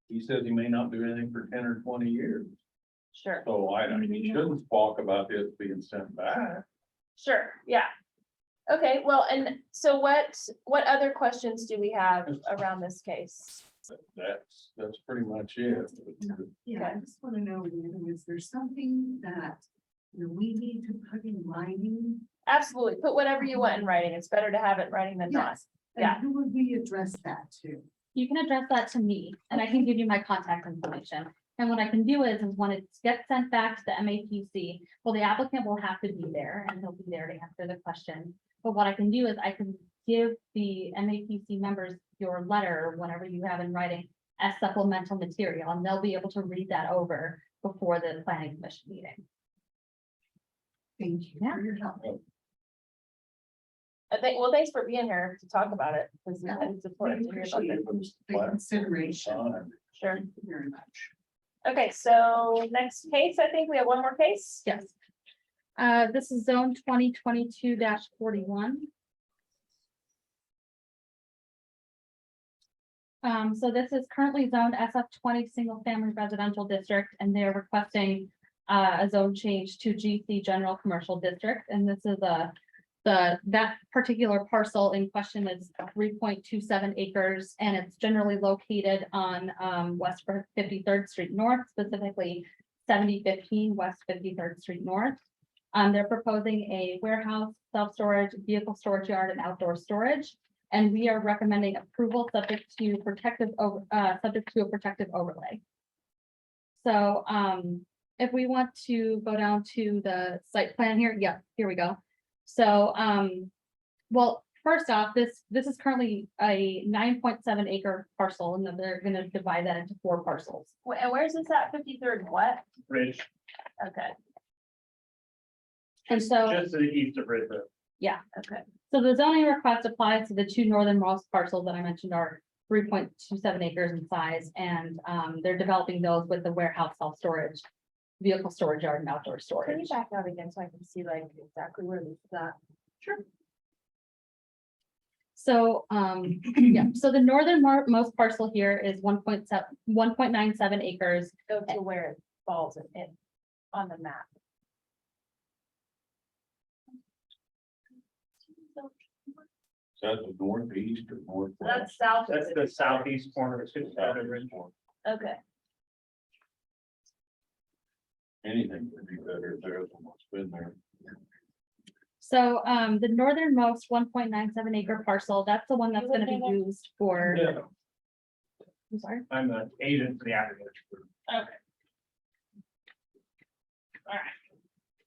he says he may not do anything for 10 or 20 years. sure, So he shouldn't talk about this being sent back. sure, yeah. Okay, well, and so what other questions do we have around this case? That's pretty much it. Yeah, I just want to know, is there something that, we need to put in writing? Absolutely, put whatever you want in writing. It's better to have it in writing than not. Yes. Yeah. And who would we address that to? You can address that to me and I can give you my contact information. And what I can do is when it gets sent back to the MAPC, well, the applicant will have to be there and he'll be there to answer the question. But what I can do is I can give the MAPC members your letter, whatever you have in writing, as supplemental material, and they'll be able to read that over before the planning commission meeting. Thank you Yeah. for your help. Well, thanks for being here to talk about it, because Yeah. it's important to hear about it. The consideration. Sure. Thank you very much. Okay, so next case, I think we have one more case. Yes. This is zone 2022-41. So this is currently zoned SF20 Single Family Residential District, and they're requesting a zone change to GC General Commercial District, and this is that particular parcel in question is 3.27 acres, and it's generally located on West 53rd Street North, specifically 7015 West 53rd Street North. They're proposing a warehouse, self-storage, vehicle storage yard, and outdoor storage. And we are recommending approval subject to a protective overlay. So if we want to go down to the site plan here, yeah, here we go. So well, first off, this is currently a 9.7 acre parcel, and then they're gonna divide that into 4 parcels. And where's this at? 53rd what? Ridge, Okay, And so. just to the east of Ridge. okay. So the zoning request applies to the 2 northernmost parcels that I mentioned are 3.27 acres in size, and they're developing those with the warehouse, self-storage, vehicle storage yard, and outdoor Can you storage. back out again so I can see like exactly where this is at? Sure. So, yeah, so the northernmost parcel here is 1.97 acres. Go to where it falls in on the map. Is that the northeast or northwest? That's south. of That's the 53rd. southeast corner of 57 Ridge. Okay, Anything would be better if there was what's been there. So, the northernmost 1.97 acre parcel, that's the one that's gonna be used for, Yeah, I'm sorry. I'm an agent for the applicant. okay. All right.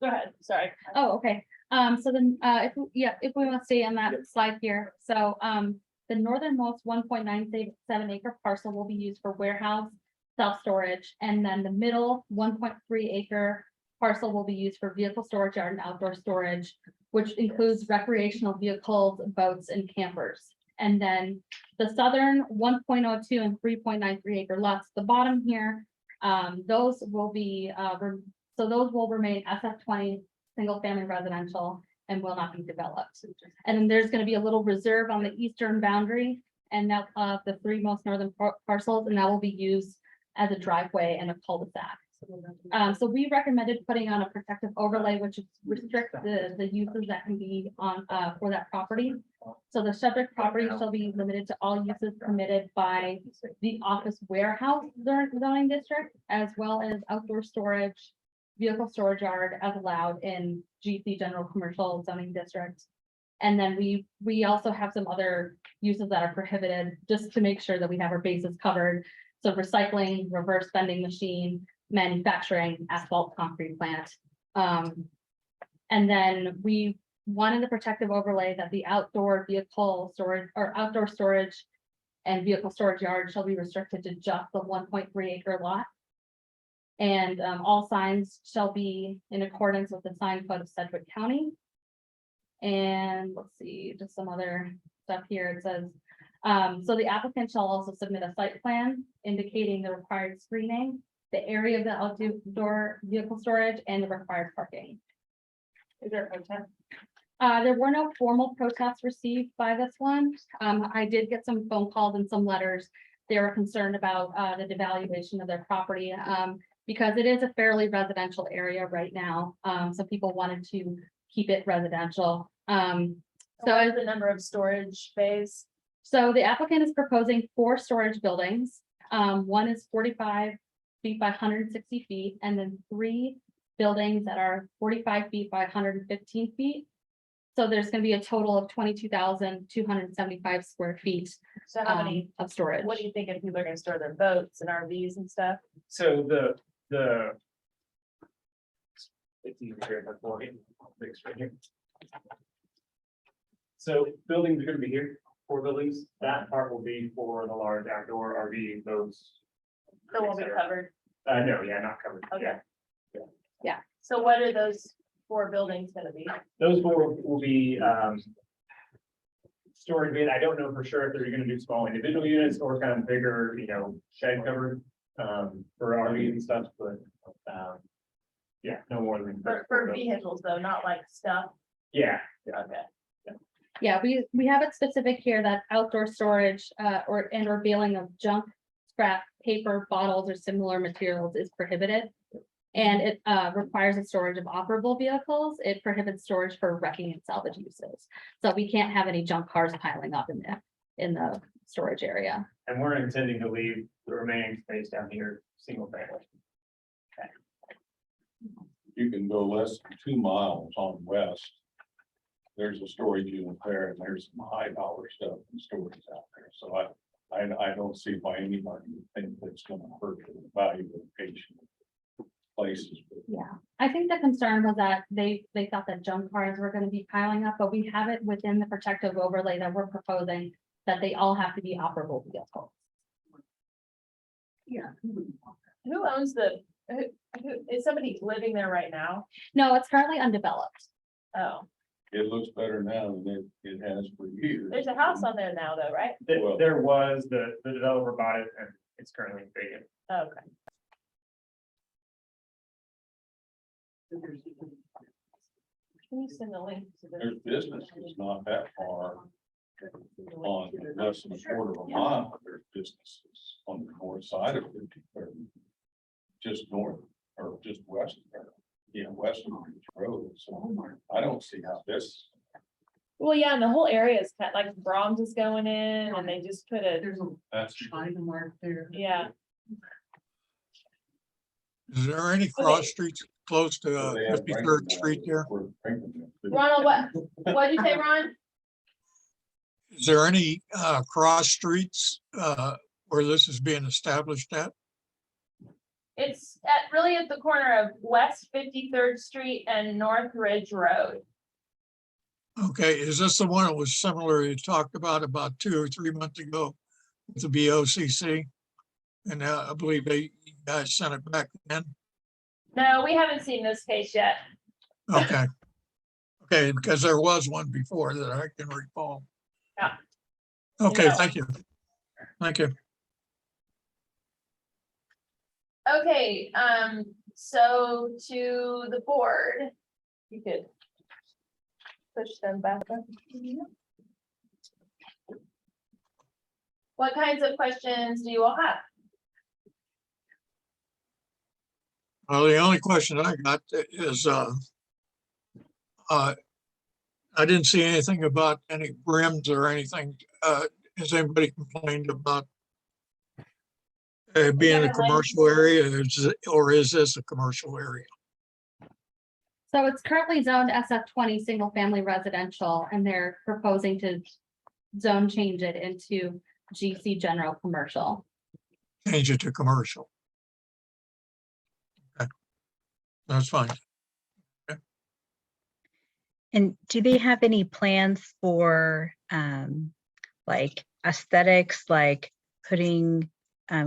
Go ahead, sorry. Oh, okay. So then, if we want to stay on that slide here, so, the northernmost 1.97 acre parcel will be used for warehouse, self-storage, and then the middle 1.3 acre parcel will be used for vehicle storage yard and outdoor storage, which includes recreational vehicles, boats, and campers. And then the southern 1.02 and 3.93 acre lots, at the bottom here, those will be, so those will remain SF20 single family residential and will not be developed. And then there's gonna be a little reserve on the eastern boundary and that the 3 most northern parcels, and that will be used as a driveway and a cul-de-sac. So we recommended putting on a protective overlay, which is restrict the uses that can be on for that property. So the subject property shall be limited to all uses permitted by the office warehouse zoning district, as well as outdoor storage, vehicle storage yard as allowed in GC general commercial zoning district. And then we also have some other uses that are prohibited, just to make sure that we have our bases covered. So recycling, reverse vending machine, manufacturing, asphalt concrete plant. And then we wanted the protective overlay that the outdoor vehicle storage or outdoor storage and vehicle storage yard shall be restricted to just the 1.3 acre lot. And all signs shall be in accordance with the sign code of Sedgwick County. And let's see, just some other stuff here. It says, so the applicant shall also submit a site plan indicating the required screening, the area of the outdoor vehicle storage, and the required parking. Is there a protest? There were no formal protests received by this one. I did get some phone calls and some letters. They were concerned about, the devaluation of their property, because it is a fairly residential area right now. Some people wanted to keep it residential. So what is the number of storage bays? So the applicant is proposing 4 storage buildings. One is 45 feet by 160 feet, and then 3 buildings that are 45 feet by 115 feet. So there's gonna be a total of 22,275 square feet So how many, of storage. what do you think if people are gonna store their boats and RVs and stuff? So the. It's easier if I pull it, fix right here. So buildings are gonna be here, 4 buildings, that part will be for the large outdoor RV, those. That won't be covered. No, yeah, not covered, Okay. yeah. So what are those 4 buildings gonna be? Those 4 will be, storage bin. I don't know for sure if they're gonna do small individual units or kind of bigger, shed covered, for RVs and stuff, but, yeah, no more than. For vehicles though, not like stuff? Yeah, Okay. Yeah, we have it specific here that outdoor storage, or baling of junk, scrap, paper, bottles, or similar materials is prohibited. And it requires the storage of operable vehicles. It prohibits storage for wrecking and salvage uses. So we can't have any junk cars piling up in the storage area. and we're intending to leave the remaining space down here, single family. You can go less than 2 miles on west. There's a storage unit there and there's some high dollar stuff and storage out there. So I don't see why anybody would think that's gonna hurt the value of location places. Yeah, I think the concern was that they thought that junk cars were gonna be piling up, but we have it within the protective overlay that we're proposing that they all have to be operable vehicles. Yeah. Who owns who, is somebody living there right now? No, it's currently undeveloped. Oh, It looks better now than it has for years. there's a house on there now though, right? Well- There was, the developer bought it and it's currently vacant. Okay. Can you send the link to There's the? businesses not that far on less than a quarter of a mile. There's businesses on the north side of 53rd. Just north or just west of there. West of Beach Road. So I don't see how this. Well, yeah, and the whole area is kind like Brahms is going in and they just put a, There's a That's. China mark there. yeah. Is there any cross streets close to They have 53rd Street there? Ronald, what'd you say, Ron? Is there any cross streets where this is being established at? It's really at the corner of West 53rd Street and North Ridge Road. Okay, is this the one that was similar you talked about 2 or 3 months ago with the BOCC? And I believe you guys sent it back then. No, we haven't seen this case yet. Okay. Okay, because there was one before that I can recall. Yeah. Okay, Yeah. thank you. Thank you. Okay, so to the board, you could push them back up. What kinds of questions do you all have? Well, the only question I got is, I didn't see anything about any brims or anything. Has anybody complained about being a haven't, like- commercial area, or is this a commercial area? So it's currently zoned SF20 single family residential, and they're proposing to zone change it into GC general commercial. Change it to commercial. Okay. That's fine. And do they have any plans for like aesthetics, like putting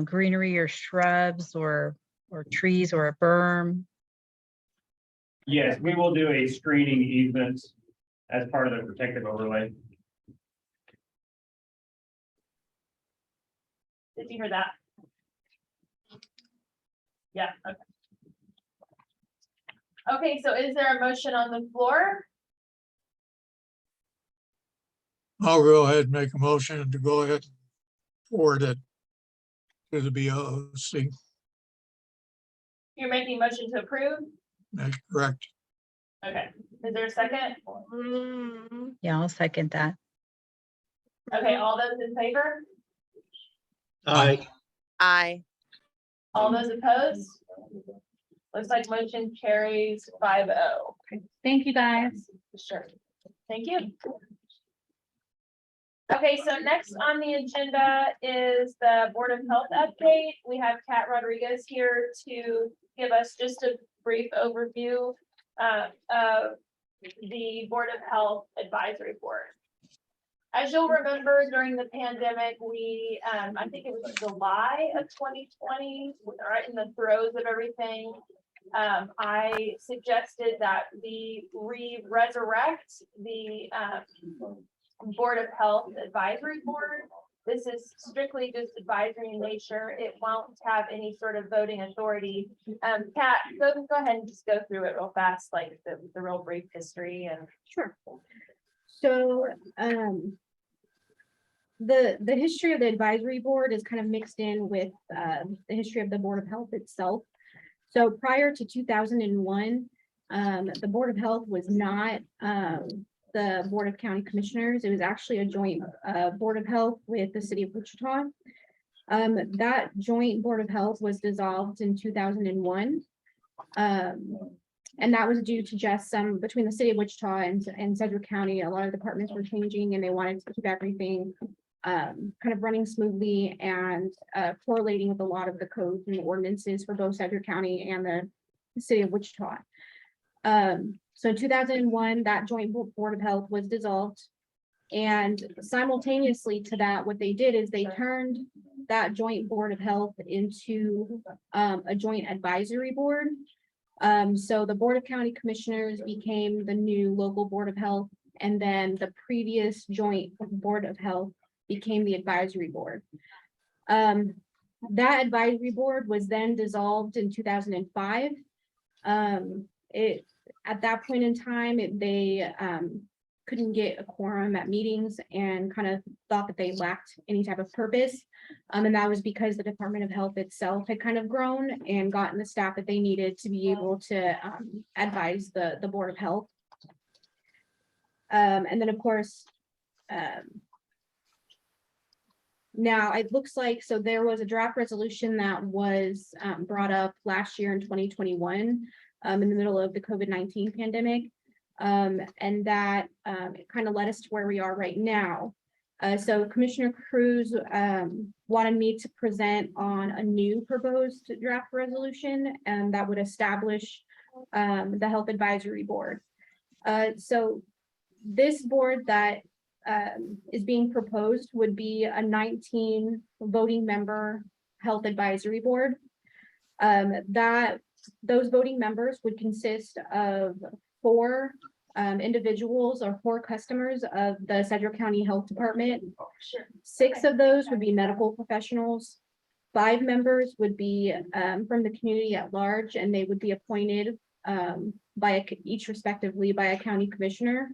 greenery or shrubs or trees or a berm? Yes, we will do a screening easement as part of the protective overlay. Did you hear that? Yeah, okay. Okay, so is there a motion on the floor? I'll go ahead and make a motion to go ahead and forward it to the BOC. You're making a motion to approve? That's correct. Okay, is there a second? Yeah, I'll second that. Okay, all those in favor? Aye. I, All those opposed? Looks like motion carries 5-0. Thank you, guys. Sure. Thank you. Okay, so next on the agenda is the Board of Health update. We have Kat Rodriguez here to give us just a brief overview of the Board of Health Advisory Board. As you'll remember, during the pandemic, we, I think it was July of 2020, right in the throes of everything. I suggested that we resurrect the Board of Health Advisory Board. This is strictly just advisory in nature. It won't have any sort of voting authority. Kat, go ahead and just go through it real fast, like the real brief history and. Sure. So, the history of the advisory board is kind of mixed in with the history of the Board of Health itself. So prior to 2001, the Board of Health was not the Board of County Commissioners. It was actually a joint Board of Health with the City of Wichita. That joint Board of Health was dissolved in 2001. And that was due to just some between the City of Wichita and Sedgwick County. A lot of departments were changing and they wanted to keep everything kind of running smoothly and correlating with a lot of the codes and ordinances for both Sedgwick County and the City of Wichita. So in 2001, that joint Board of Health was dissolved. And simultaneously to that, what they did is they turned that joint Board of Health into a joint advisory board. So the Board of County Commissioners became the new local Board of Health, and then the previous joint Board of Health became the advisory board. That advisory board was then dissolved in 2005. At that point in time, they couldn't get a quorum at meetings and kind of thought that they lacked any type of purpose. And that was because the Department of Health itself had kind of grown and gotten the staff that they needed to be able to advise the Board of Health. And then, of course, now it looks like, so there was a draft resolution that was brought up last year in 2021 in the middle of the COVID-19 pandemic. And that kind of led us to where we are right now. So Commissioner Cruz wanted me to present on a new proposed draft resolution, and that would establish the Health Advisory Board. So this board that is being proposed would be a 19 voting member Health Advisory Board. Those voting members would consist of 4 individuals or 4 customers of the Sedgwick County Health Department. 6 of those would be medical professionals. 5 members would be from the community at large, and they would be appointed each respectively by a county commissioner.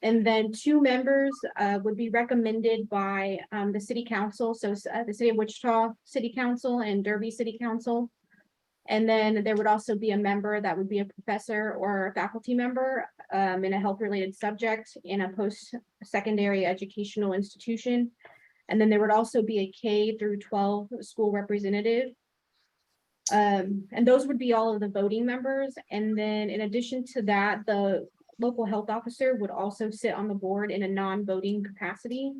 And then 2 members would be recommended by the city council. So the City of Wichita City Council and Derby City Council. And then there would also be a member that would be a professor or a faculty member in a health-related subject in a post-secondary educational institution. And then there would also be a K through 12 school representative. And those would be all of the voting members. And then in addition to that, the local health officer would also sit on the board in a non-voting capacity.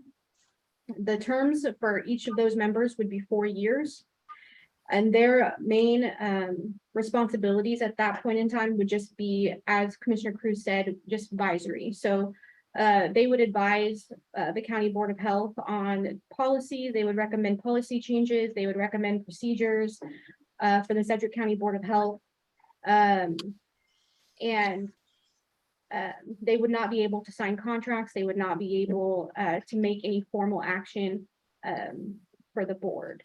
The terms for each of those members would be 4 years. And their main responsibilities at that point in time would just be, as Commissioner Cruz said, just advisory. So they would advise the County Board of Health on policy. They would recommend policy changes. They would recommend procedures for the Sedgwick County Board of Health. And they would not be able to sign contracts. They would not be able to make any formal action for the board.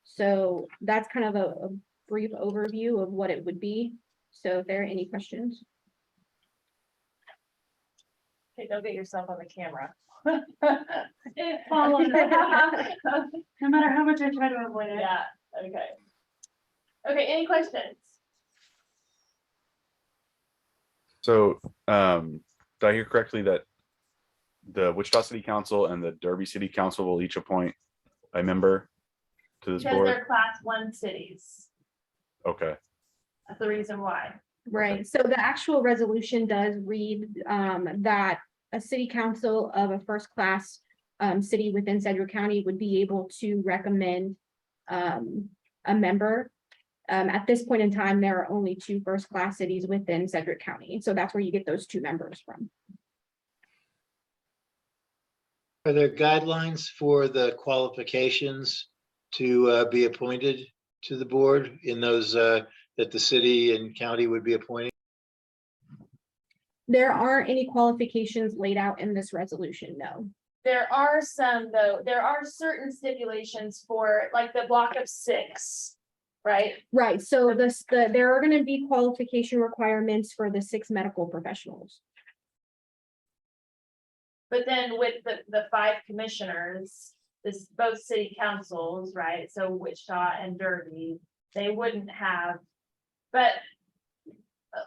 So that's kind of a brief overview of what it would be. So if there are any questions. Okay, don't get yourself on the camera. Follow. No matter how much I try to avoid it. Yeah, okay. Okay, any questions? So, did I hear correctly that the Wichita City Council and the Derby City Council will each appoint a member to this Because board? they're class 1 cities. Okay, That's the reason why. Right, so the actual resolution does read that a city council of a first class city within Sedgwick County would be able to recommend a member. At this point in time, there are only 2 first class cities within Sedgwick County, so that's where you get those 2 members from. Are there guidelines for the qualifications to be appointed to the board in those that the city and county would be appointing? There aren't any qualifications laid out in this resolution, no. There are some, though, there are certain stipulations for like the block of 6, right? Right, so there are gonna be qualification requirements for the 6 medical professionals. But then with the 5 commissioners, this, both city councils, right? So Wichita and Derby, they wouldn't have. But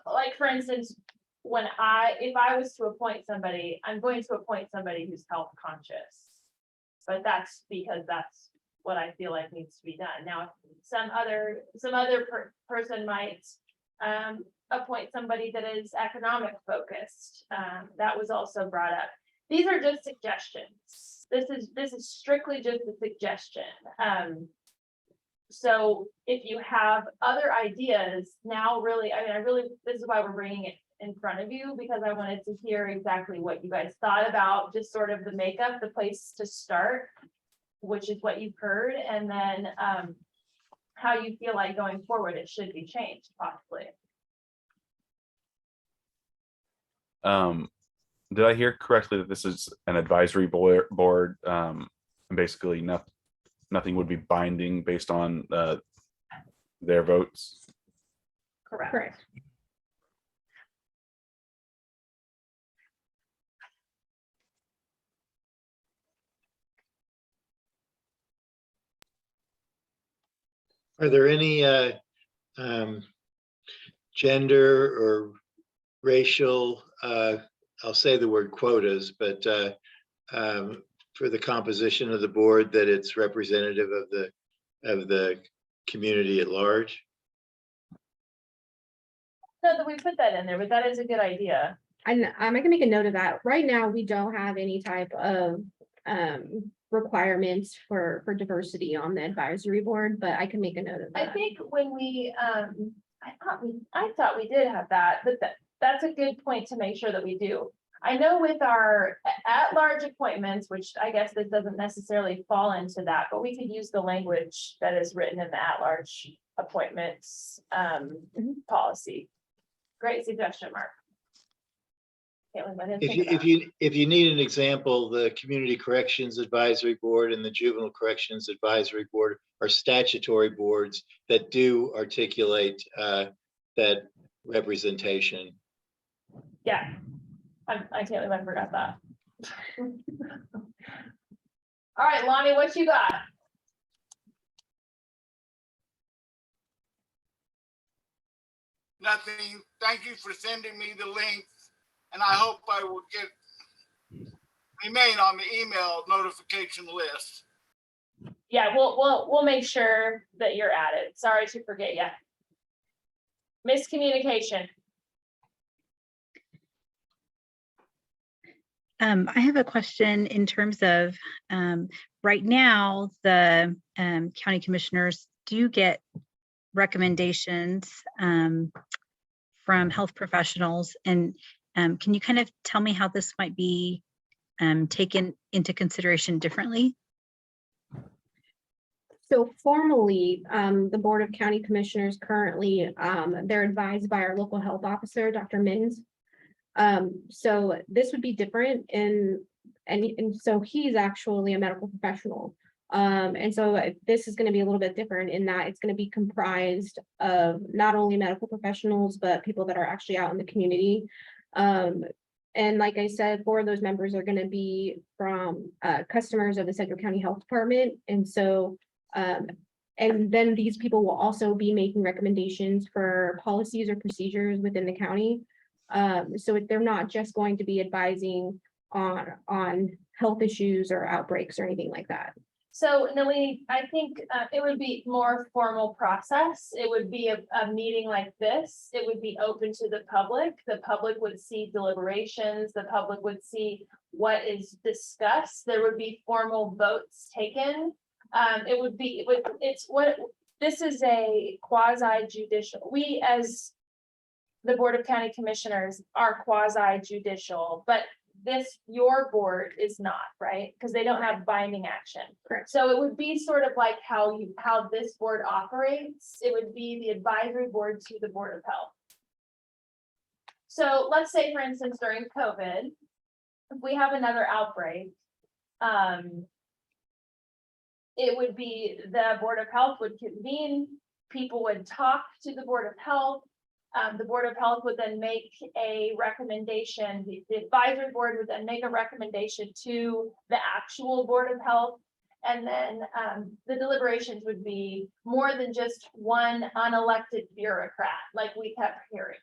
like, for instance, if I was to appoint somebody, I'm going to appoint somebody who's health conscious. But that's because that's what I feel like needs to be done. Now, some other person might appoint somebody that is economic focused. That was also brought up. These are just suggestions. This is strictly just a suggestion. So if you have other ideas now, really, this is why we're bringing it in front of you, because I wanted to hear exactly what you guys thought about just sort of the makeup, the place to start, which is what you've heard, and then how you feel like going forward, it should be changed possibly. did I hear correctly that this is an advisory board? And basically nothing would be binding based on their votes? Correct. Are there any gender or racial, I'll say the word quotas, but for the composition of the board, that it's representative of the community at large? No, that we put that in there, but that is a good idea. And I can make a note of that. Right now, we don't have any type of requirements for diversity on the advisory board, but I can make a note of I that. think when we, I thought we did have that, but that's a good point to make sure that we do. I know with our at-large appointments, which I guess this doesn't necessarily fall into that, but we could use the language that is written in the at-large appointments policy. Great suggestion, Mark. Caitlin, I didn't think of that. If you need an example, the Community Corrections Advisory Board and the Juvenile Corrections Advisory Board are statutory boards that do articulate that representation. Yeah, I can't believe I forgot that. All right, Lonnie, what you got? Nothing. Thank you for sending me the link, and I hope I will remain on the email notification list. Yeah, we'll make sure that you're added. Sorry to forget you. Miscommunication. I have a question in terms of, right now, the county commissioners do get recommendations from health professionals. And can you kind of tell me how this might be taken into consideration differently? So formally, the Board of County Commissioners currently, they're advised by our local health officer, Dr. Mittens. So this would be different and so he's actually a medical professional. And so this is gonna be a little bit different in that it's gonna be comprised of not only medical professionals, but people that are actually out in the community. And like I said, 4 of those members are gonna be from customers of the Central County Health Department. And so, and then these people will also be making recommendations for policies or procedures within the county. So they're not just going to be advising on health issues or outbreaks or anything like that. So Nalini, I think it would be more formal process. It would be a meeting like this. It would be open to the public. The public would see deliberations. The public would see what is discussed. There would be formal votes taken. This is a quasi judicial. We as the Board of County Commissioners are quasi judicial, but your board is not, right? Because they don't have binding action. Correct. So it would be sort of like how this board operates. It would be the advisory board to the Board of Health. So let's say, for instance, during COVID, if we have another outbreak, it would be the Board of Health would convene, people would talk to the Board of Health. The Board of Health would then make a recommendation, the advisory board would then make a recommendation to the actual Board of Health. And then the deliberations would be more than just one unelected bureaucrat, like we kept hearing.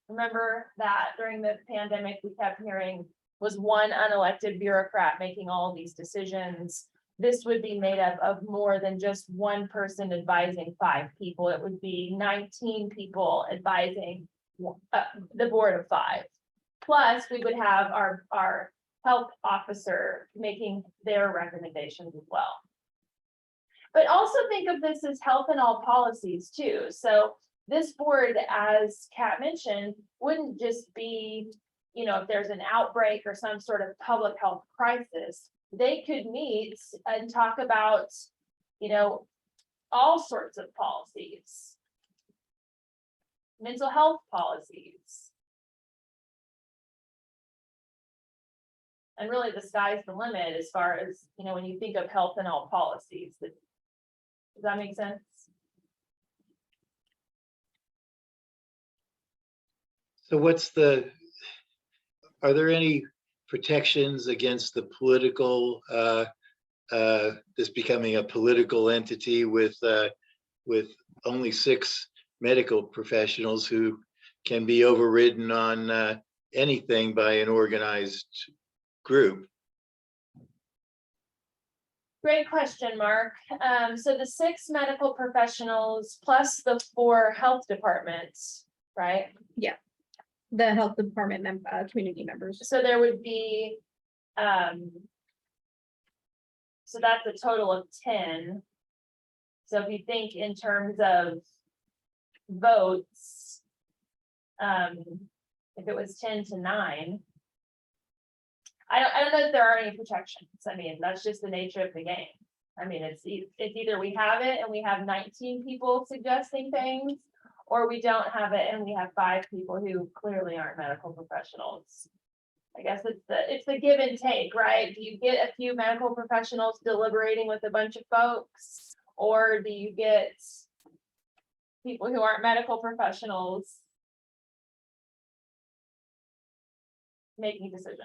Remember that during the pandemic, we kept hearing was one unelected bureaucrat making all these decisions. This would be made up of more than just one person advising 5 people. It would be 19 people advising the board of 5. Plus, we would have our health officer making their recommendations as well. But also think of this as health and all policies too. So this board, as Kat mentioned, wouldn't just be, if there's an outbreak or some sort of public health crisis, they could meet and talk about, all sorts of policies. Mental health policies. And really the sky's the limit as far as, when you think of health and all policies. Does that make sense? So are there any protections against the political, this becoming a political entity with only 6 medical professionals who can be overridden on anything by an organized group? Great question, Mark. So the 6 medical professionals plus the 4 health departments, right? The health department community members. So there would be, so that's a total of 10. So if you think in terms of votes, if it was 10-9, I don't know if there are any protections. I mean, that's just the nature of the game. I mean, it's either we have it and we have 19 people suggesting things, or we don't have it and we have 5 people who clearly aren't medical professionals. I guess it's the give and take, right? Do you get a few medical professionals deliberating with a bunch of folks, or do you get people who aren't medical professionals making decisions?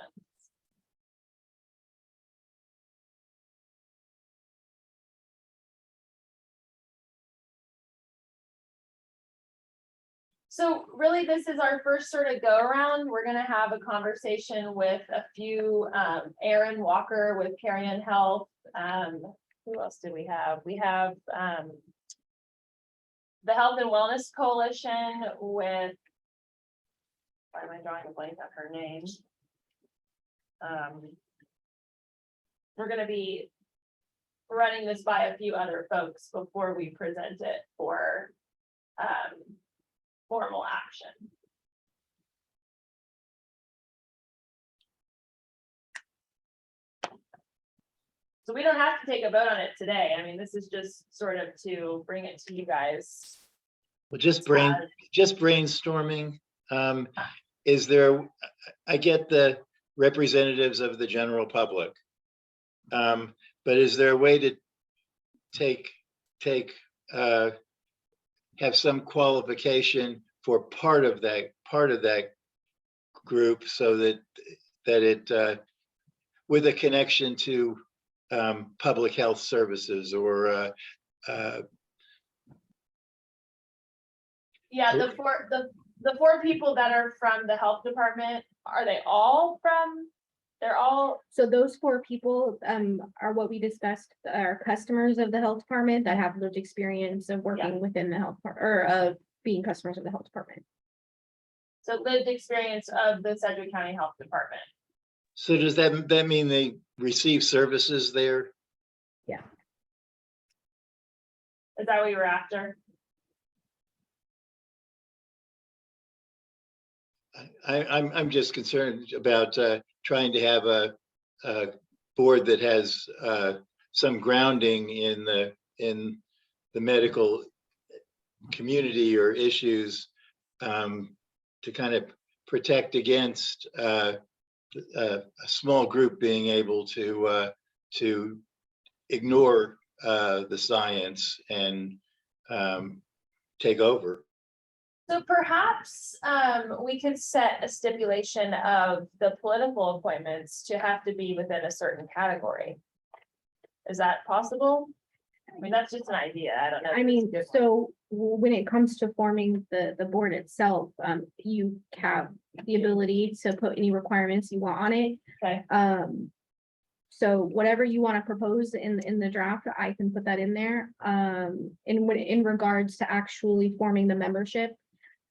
So really, this is our first sort of go around. We're gonna have a conversation with a few, Aaron Walker with Carrion Health. Who else do we have? We have the Health and Wellness Coalition with, why am I drawing a blank on her name? We're gonna be running this by a few other folks before we present it for formal action. So we don't have to take a vote on it today. I mean, this is just sort of to bring it to you guys. Well, just brainstorming. is there, I get the representatives of the general public. But is there a way to have some qualification for part of that group so that it with a connection to public health services or Yeah, the four people that are from the health department, are they all from? They're all, So those four people are what we discussed, are customers of the health department that have lived experience of working within the health or of being customers of the health department. so lived experience of the Sedgwick County Health Department. so does that mean they receive services there? Is that what you were after? I'm just concerned about trying to have a board that has some grounding in the medical community or issues to kind of protect against a small group being able to ignore the science and take over. So perhaps we could set a stipulation of the political appointments to have to be within a certain category. Is that possible? I mean, that's just an idea. I don't know. if I it's a mean, good one. so when it comes to forming the board itself, you have the ability to put any requirements you want on it. Okay. So whatever you want to propose in the draft, I can put that in there. In regards to actually forming the membership.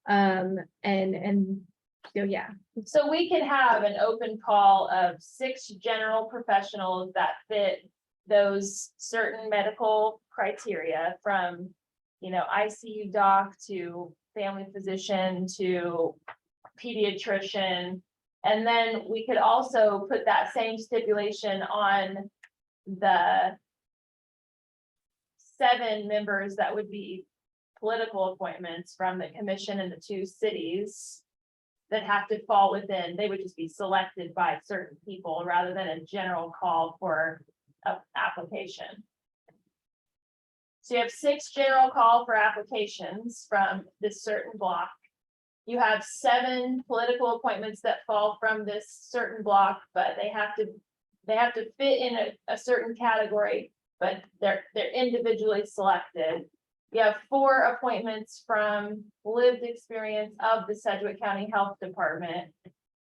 And so, yeah, So we could have an open call of 6 general professionals that fit those certain medical criteria from, ICU doc to family physician to pediatrician. And then we could also put that same stipulation on the 7 members that would be political appointments from the commission in the 2 cities that have to fall within, they would just be selected by certain people rather than a general call for an application. So you have 6 general call for applications from this certain block. You have 7 political appointments that fall from this certain block, but they have to fit in a certain category, but they're individually selected. You have 4 appointments from lived experience of the Sedgwick County Health Department.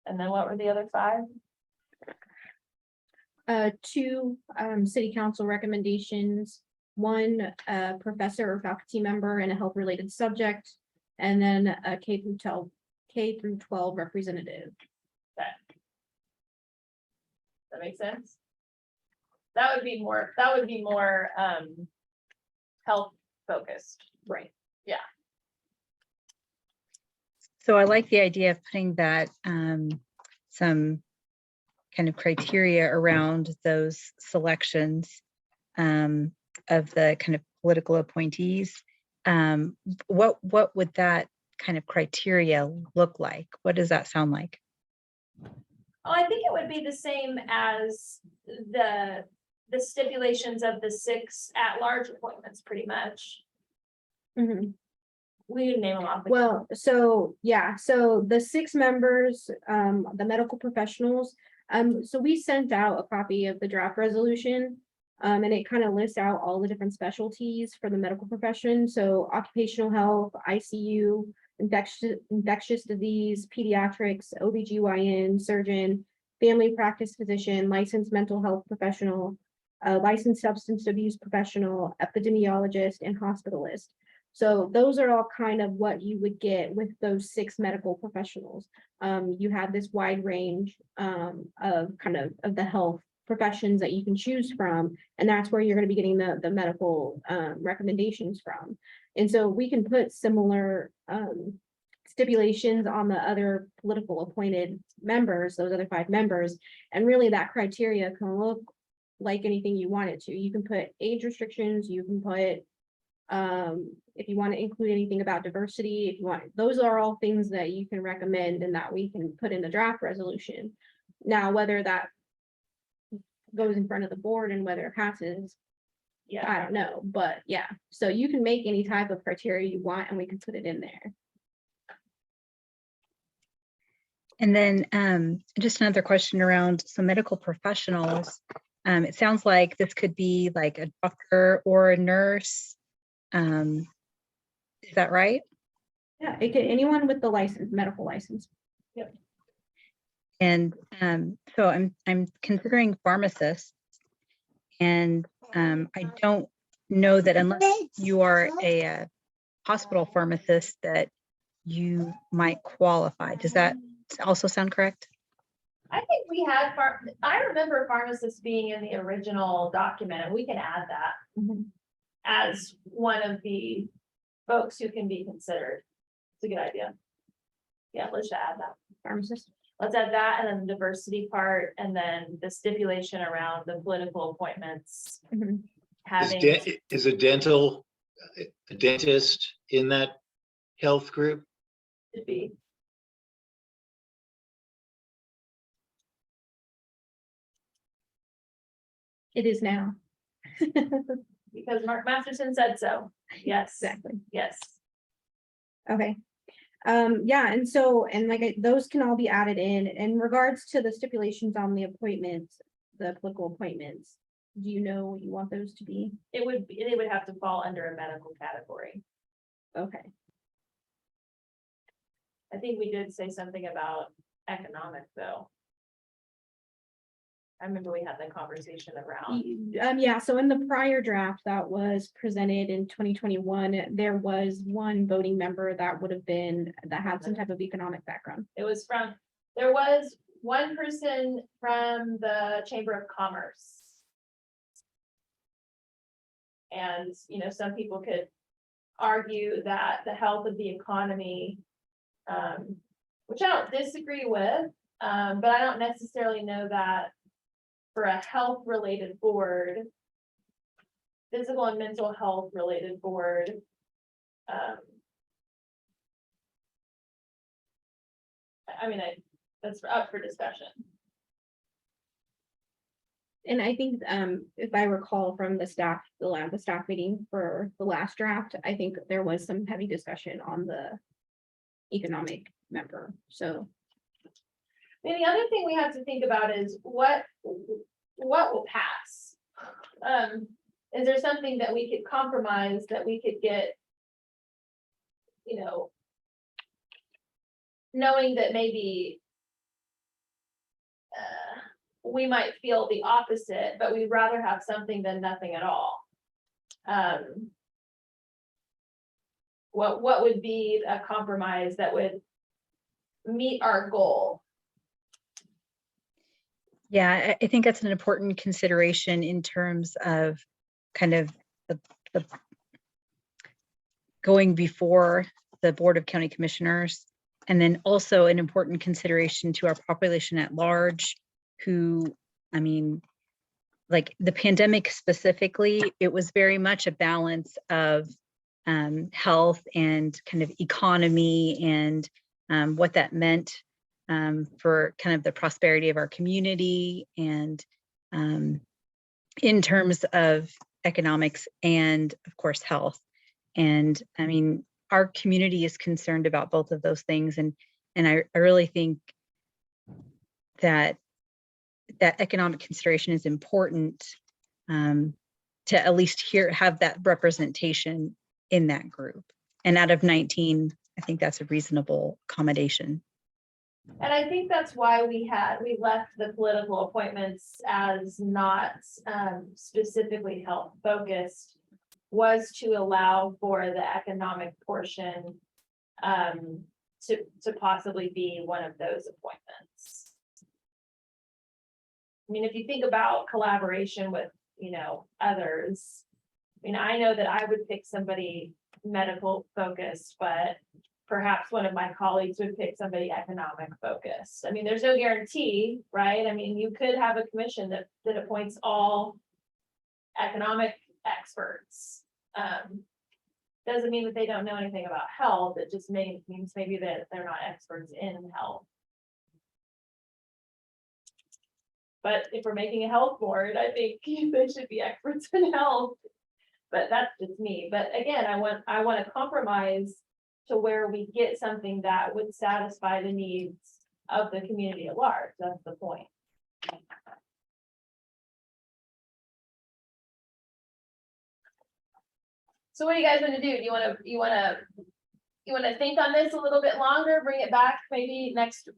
And then what were the other 5? 2 city council recommendations, 1 professor or faculty member in a health related subject, and then a K through 12 representative. That makes sense? That would be more health focused. Right. So I like the idea of putting that some kind of criteria around those selections of the kind of political appointees. What would that kind of criteria look like? What does that sound like? Oh, I think it would be the same as the stipulations of the 6 at-large appointments, pretty much. Mhm. We didn't name them off. Well, so, yeah, so the 6 members, the medical professionals, so we sent out a copy of the draft resolution. And it kind of lists out all the different specialties for the medical profession. So occupational health, ICU, infectious disease, pediatrics, OBGYN, surgeon, family practice physician, licensed mental health professional, licensed substance abuse professional, epidemiologist, and hospitalist. So those are all kind of what you would get with those 6 medical professionals. You have this wide range of kind of the health professions that you can choose from, and that's where you're going to be getting the medical recommendations from. And so we can put similar stipulations on the other political appointed members, those other 5 members, and really that criteria can look like anything you want it to. You can put age restrictions, you can put If you want to include anything about diversity, if you want, those are all things that you can recommend and that we can put in the draft resolution. Now, whether that goes in front of the board and whether it passes, Yeah, I don't know, but yeah, so you can make any type of criteria you want and we can put it in there. And then just another question around some medical professionals. It sounds like this could be like a doctor or a nurse. Is that right? Yeah, it could, anyone with the license, medical license. And so I'm considering pharmacists. And I don't know that unless you are a hospital pharmacist that you might qualify. Does that also sound correct? I think we had, I remember pharmacists being in the original document, and we can add that as one of the folks who can be considered. It's a good idea. Yeah, let's just add that. Pharmacist. Let's add that, and then the diversity part, and then the stipulation around the political appointments. Mhm. Having, Is a dentist in that health group? to be, It is now. because Mark Masterson said so. Yes, Exactly. yes. Okay. Yeah, and so, and like, those can all be added in regards to the stipulations on the appointments, the political appointments. Do you know what you want those to be? It would have to fall under a medical category. Okay, I think we did say something about economic, though. I remember we had that conversation around. yeah, so in the prior draft that was presented in 2021, there was one voting member that would have been, that had some type of economic background. It was from, there was one person from the Chamber of Commerce. And, you know, some people could argue that the health of the economy, which I don't disagree with, but I don't necessarily know that for a health related board, physical and mental health related board, I mean, that's up for discussion. And I think, if I recall from the staff meeting for the last draft, I think there was some heavy discussion on the economic member, so. I mean, the other thing we have to think about is what will pass? Is there something that we could compromise, that we could get, you know, knowing that maybe we might feel the opposite, but we'd rather have something than nothing at all. What would be a compromise that would meet our goal? Yeah, I think that's an important consideration in terms of kind of the going before the Board of County Commissioners. And then also an important consideration to our population at large, who, I mean, like the pandemic specifically, it was very much a balance of health and kind of economy and what that meant for kind of the prosperity of our community and in terms of economics and of course health. And I mean, our community is concerned about both of those things. And I really think that economic consideration is important to at least have that representation in that group. And out of 19, I think that's a reasonable accommodation. And I think that's why we left the political appointments as not specifically health focused, was to allow for the economic portion to possibly be one of those appointments. I mean, if you think about collaboration with, you know, others, I mean, I know that I would pick somebody medical focused, but perhaps one of my colleagues would pick somebody economic focused. I mean, there's no guarantee, right? I mean, you could have a commission that appoints all economic experts. Doesn't mean that they don't know anything about health, it just means maybe that they're not experts in health. But if we're making a health board, I think they should be experts in health. But that's just me. But again, I want to compromise to where we get something that would satisfy the needs of the community at large. That's the point. So what do you guys want to do? Do you want to think on this a little bit longer, bring it back maybe next,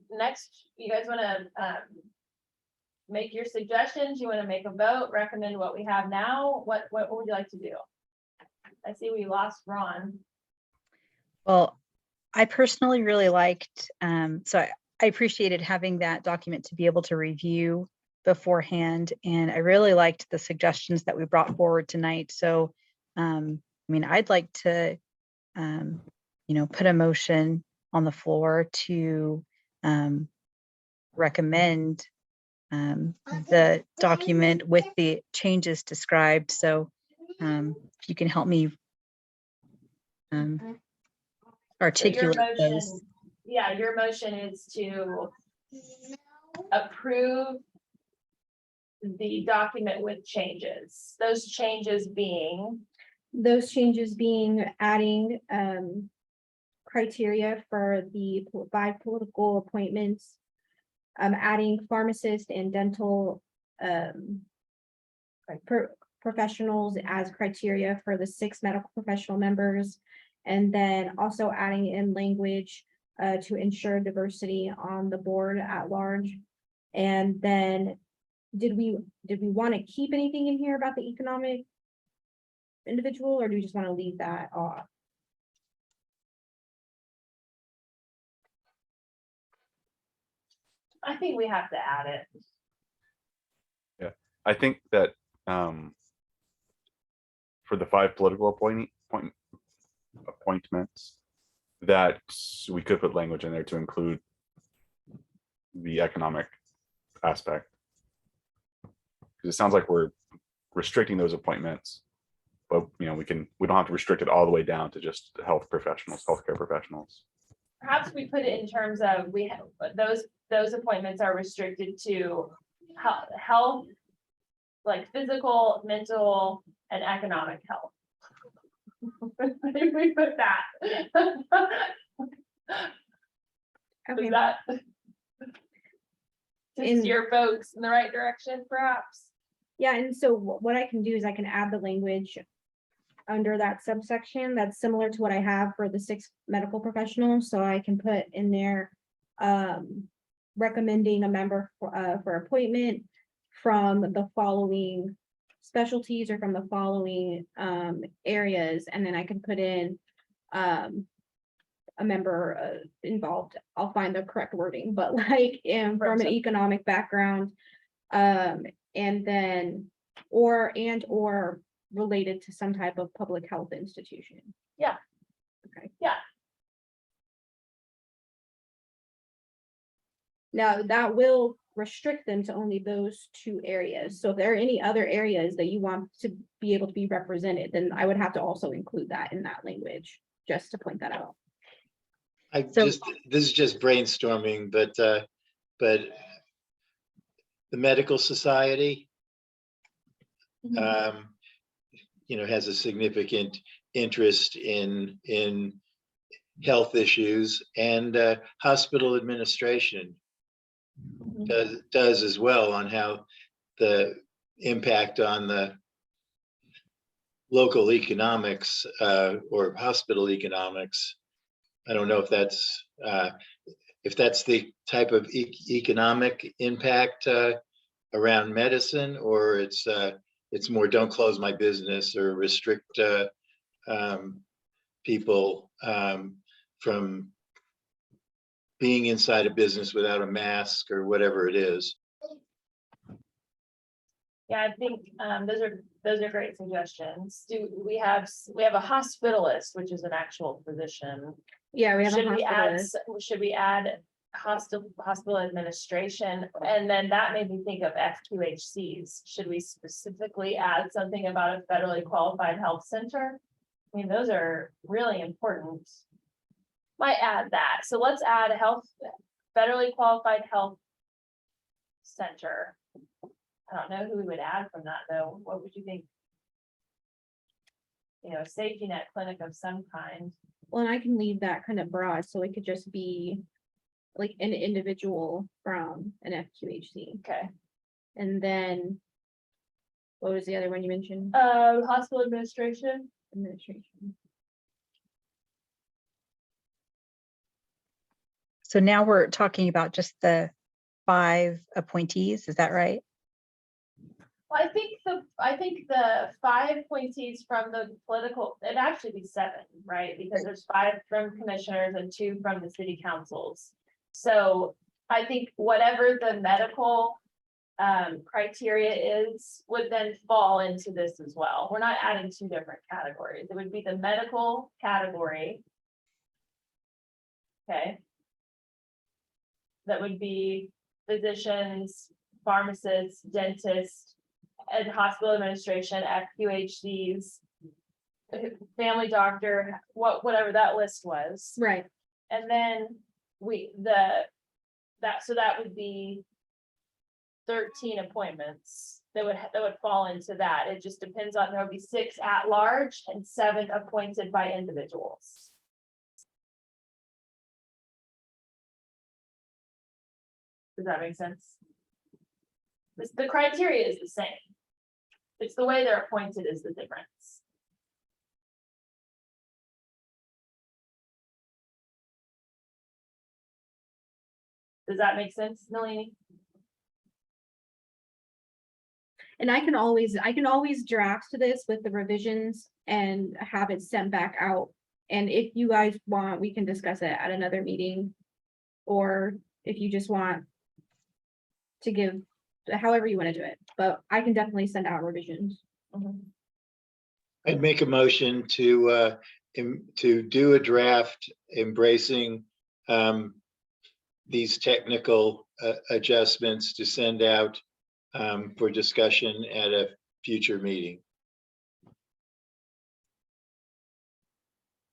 you guys want to, make your suggestions? You want to make a vote, recommend what we have now? What would you like to do? I see we lost Ron. Well, I personally really liked, I appreciated having that document to be able to review beforehand. And I really liked the suggestions that we brought forward tonight. So, I mean, I'd like to, put a motion on the floor to recommend the document with the changes described. So if you can help me articulate those. Yeah, your motion is to approve the document with changes. Those changes being, adding criteria for the 5 political appointments, adding pharmacist and dental professionals as criteria for the 6 medical professional members, and then also adding in language to ensure diversity on the board at large. And then did we want to keep anything in here about the economic individual, or do we just want to leave that off? I think we have to add it. Yeah, I think that for the 5 political appointments, that we could put language in there to include the economic aspect. Because it sounds like we're restricting those appointments, but we don't have to restrict it all the way down to just healthcare professionals. Perhaps we put it in terms of we have those appointments are restricted to health, like physical, mental, and economic health. If we put that. Okay. Is that to In- steer folks in the right direction, perhaps? Yeah, and so what I can do is I can add the language under that subsection that's similar to what I have for the 6 medical professionals. So I can put in there recommending a member for appointment from the following specialties or from the following areas, and then I can put in a member involved. I'll find the correct wording, but like from an economic background, and then or related to some type of public health institution. Yeah. Okay. Yeah. Now that will restrict them to only those 2 areas. So if there are any other areas that you want to be able to be represented, then I would have to also include that in that language, just to point that out. This is just brainstorming, but the medical society, has a significant interest in health issues, and hospital administration does as well, on how the impact on the local economics or hospital economics. I don't know if that's the type of economic impact around medicine, or it's more don't close my business or restrict people from being inside a business without a mask or whatever it is. Yeah, I think those are great suggestions. We have a hospitalist, which is an actual physician. Yeah, we have Should we add hospital administration? And then that made me think of FQHCs. Should we specifically add something about a federally qualified health center? I mean, those are really important. Might add that. So let's add a federally qualified health center. I don't know who we would add from that though. What would you think? You know, a safety net clinic of some kind. Well, and I can leave that kind of broad, so it could just be like an individual from an FQHC. Okay. And then what was the other one you mentioned? Hospital administration. Administration. So now we're talking about just the 5 appointees, is that right? Well, I think the 5 appointees from the political, it'd actually be 7, right? Because there's 5 from commissioners and 2 from the city councils. So I think whatever the medical criteria is would then fall into this as well. We're not adding 2 different categories. It would be the medical category. Okay. That would be physicians, pharmacists, dentists, and hospital administration, FQHCs, family doctor, whatever that list was. Right. And then that would be 13 appointments that would fall into that. It just depends on, there would be 6 at large and 7 appointed by individuals. Does that make sense? The criteria is the same. It's the way they're appointed is the difference. Does that make sense, Nalini? And I can always draft this with the revisions and have it sent back out. And if you guys want, we can discuss it at another meeting. Or if you just want to give, however you want to do it, but I can definitely send out revisions. I'd make a motion to do a draft embracing these technical adjustments to send out for discussion at a future meeting.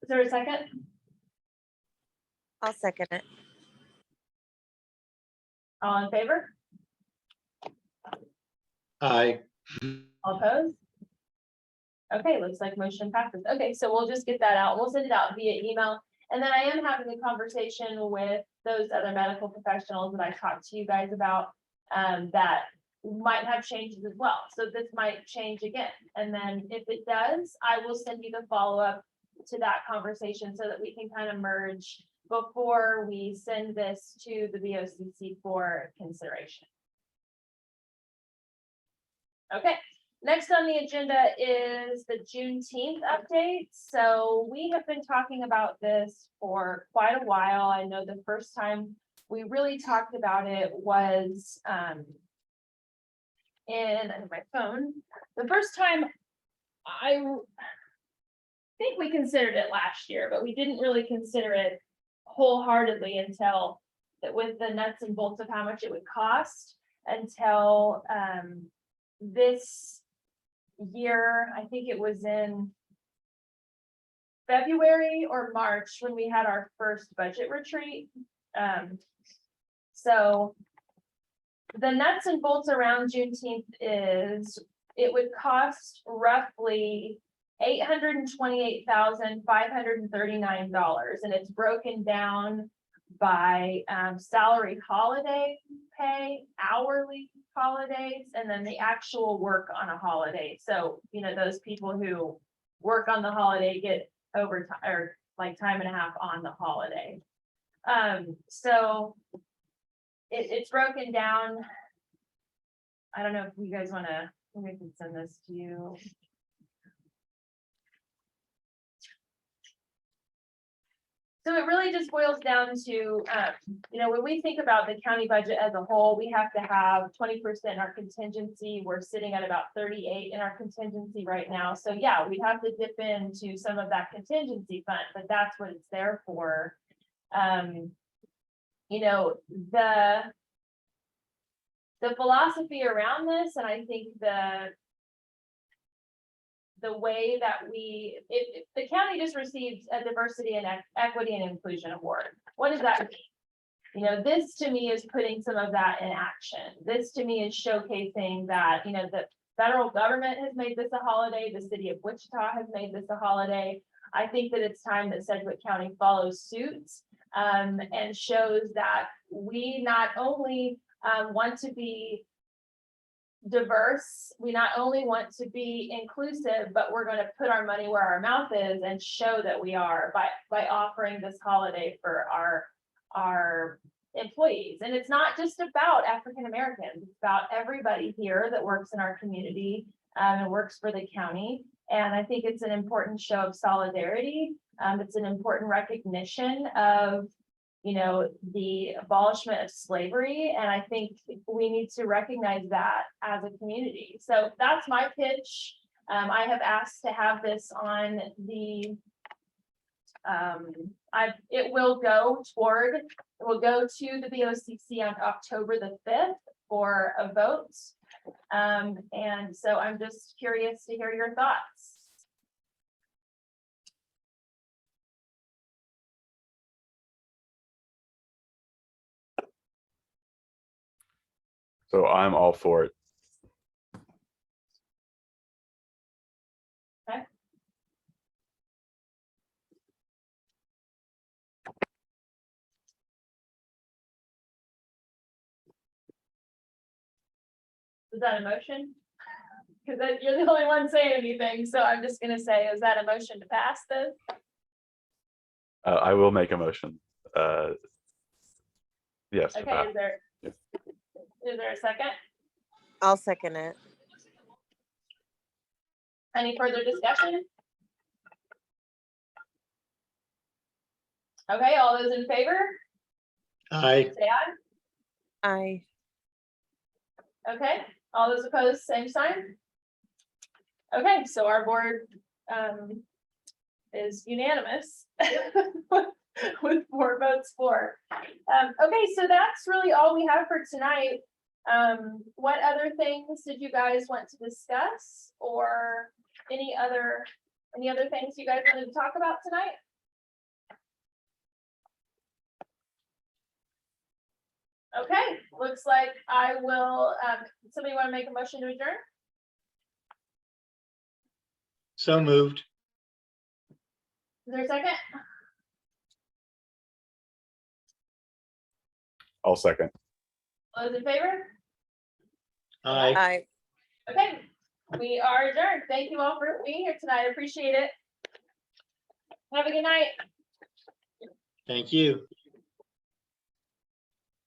Is there a second? I'll second it. All in favor? Aye. All opposed? Okay, looks like motion passes. Okay, so we'll just get that out. We'll send it out via email. And then I am having a conversation with those other medical professionals that I talked to you guys about that might have changes as well. So this might change again. And then if it does, I will send you the follow-up to that conversation so that we can kind of merge before we send this to the VOCC for consideration. Okay, next on the agenda is the Juneteenth update. So we have been talking about this for quite a while. I know the first time we really talked about it was in my phone. The first time I think we considered it last year, but we didn't really consider it wholeheartedly until that with the nuts and bolts of how much it would cost until this year. I think it was in February or March when we had our first budget retreat. So the nuts and bolts around Juneteenth is it would cost roughly $828,539, and it's broken down by salary holiday pay, hourly holidays, and then the actual work on a holiday. So, you know, those people who work on the holiday get overtime or like time and a half on the holiday. So it's broken down. I don't know if you guys want to, we can send this to you. So it really just boils down to, you know, when we think about the county budget as a whole, we have to have 20% in our contingency. We're sitting at about 38 in our contingency right now. So yeah, we'd have to dip into some of that contingency fund, but that's what it's there for. You know, the philosophy around this, and I think the the way that if the county just received a diversity and equity and inclusion award. What does that mean? You know, this to me is putting some of that in action. This to me is showcasing that, you know, the federal government has made this a holiday. The city of Wichita has made this a holiday. I think that it's time that Sedgwick County follows suit and shows that we not only want to be diverse, we not only want to be inclusive, but we're going to put our money where our mouth is and show that we are by offering this holiday for our employees. And it's not just about African Americans, it's about everybody here that works in our community and works for the county. And I think it's an important show of solidarity. It's an important recognition of, you know, the abolishment of slavery. And I think we need to recognize that as a community. So that's my pitch. I have asked to have this on the it will go to the BOCC on October the 5th for a vote. And so I'm just curious to hear your thoughts. So I'm all for it. Okay. Is that a motion? Because you're the only one saying anything, so I'm just gonna say, is that a motion to pass this? I will make a motion. Yes. to Okay, pass. is there a second? I'll second it. Any further discussion? Okay, all those in favor, Aye. say aye. Aye. Okay, all those opposed, same sign. Okay, so our board is unanimous with 4 votes for. Okay, so that's really all we have for tonight. What other things did you guys want to discuss, or any other things you guys wanted to talk about tonight? Okay, looks like I will, somebody want to make a motion to adjourn? So moved. Is there a second? I'll second. All those in favor? Aye. Aye. Okay, we are adjourned. Thank you all for being here tonight. I appreciate it. Have a good night. Thank you.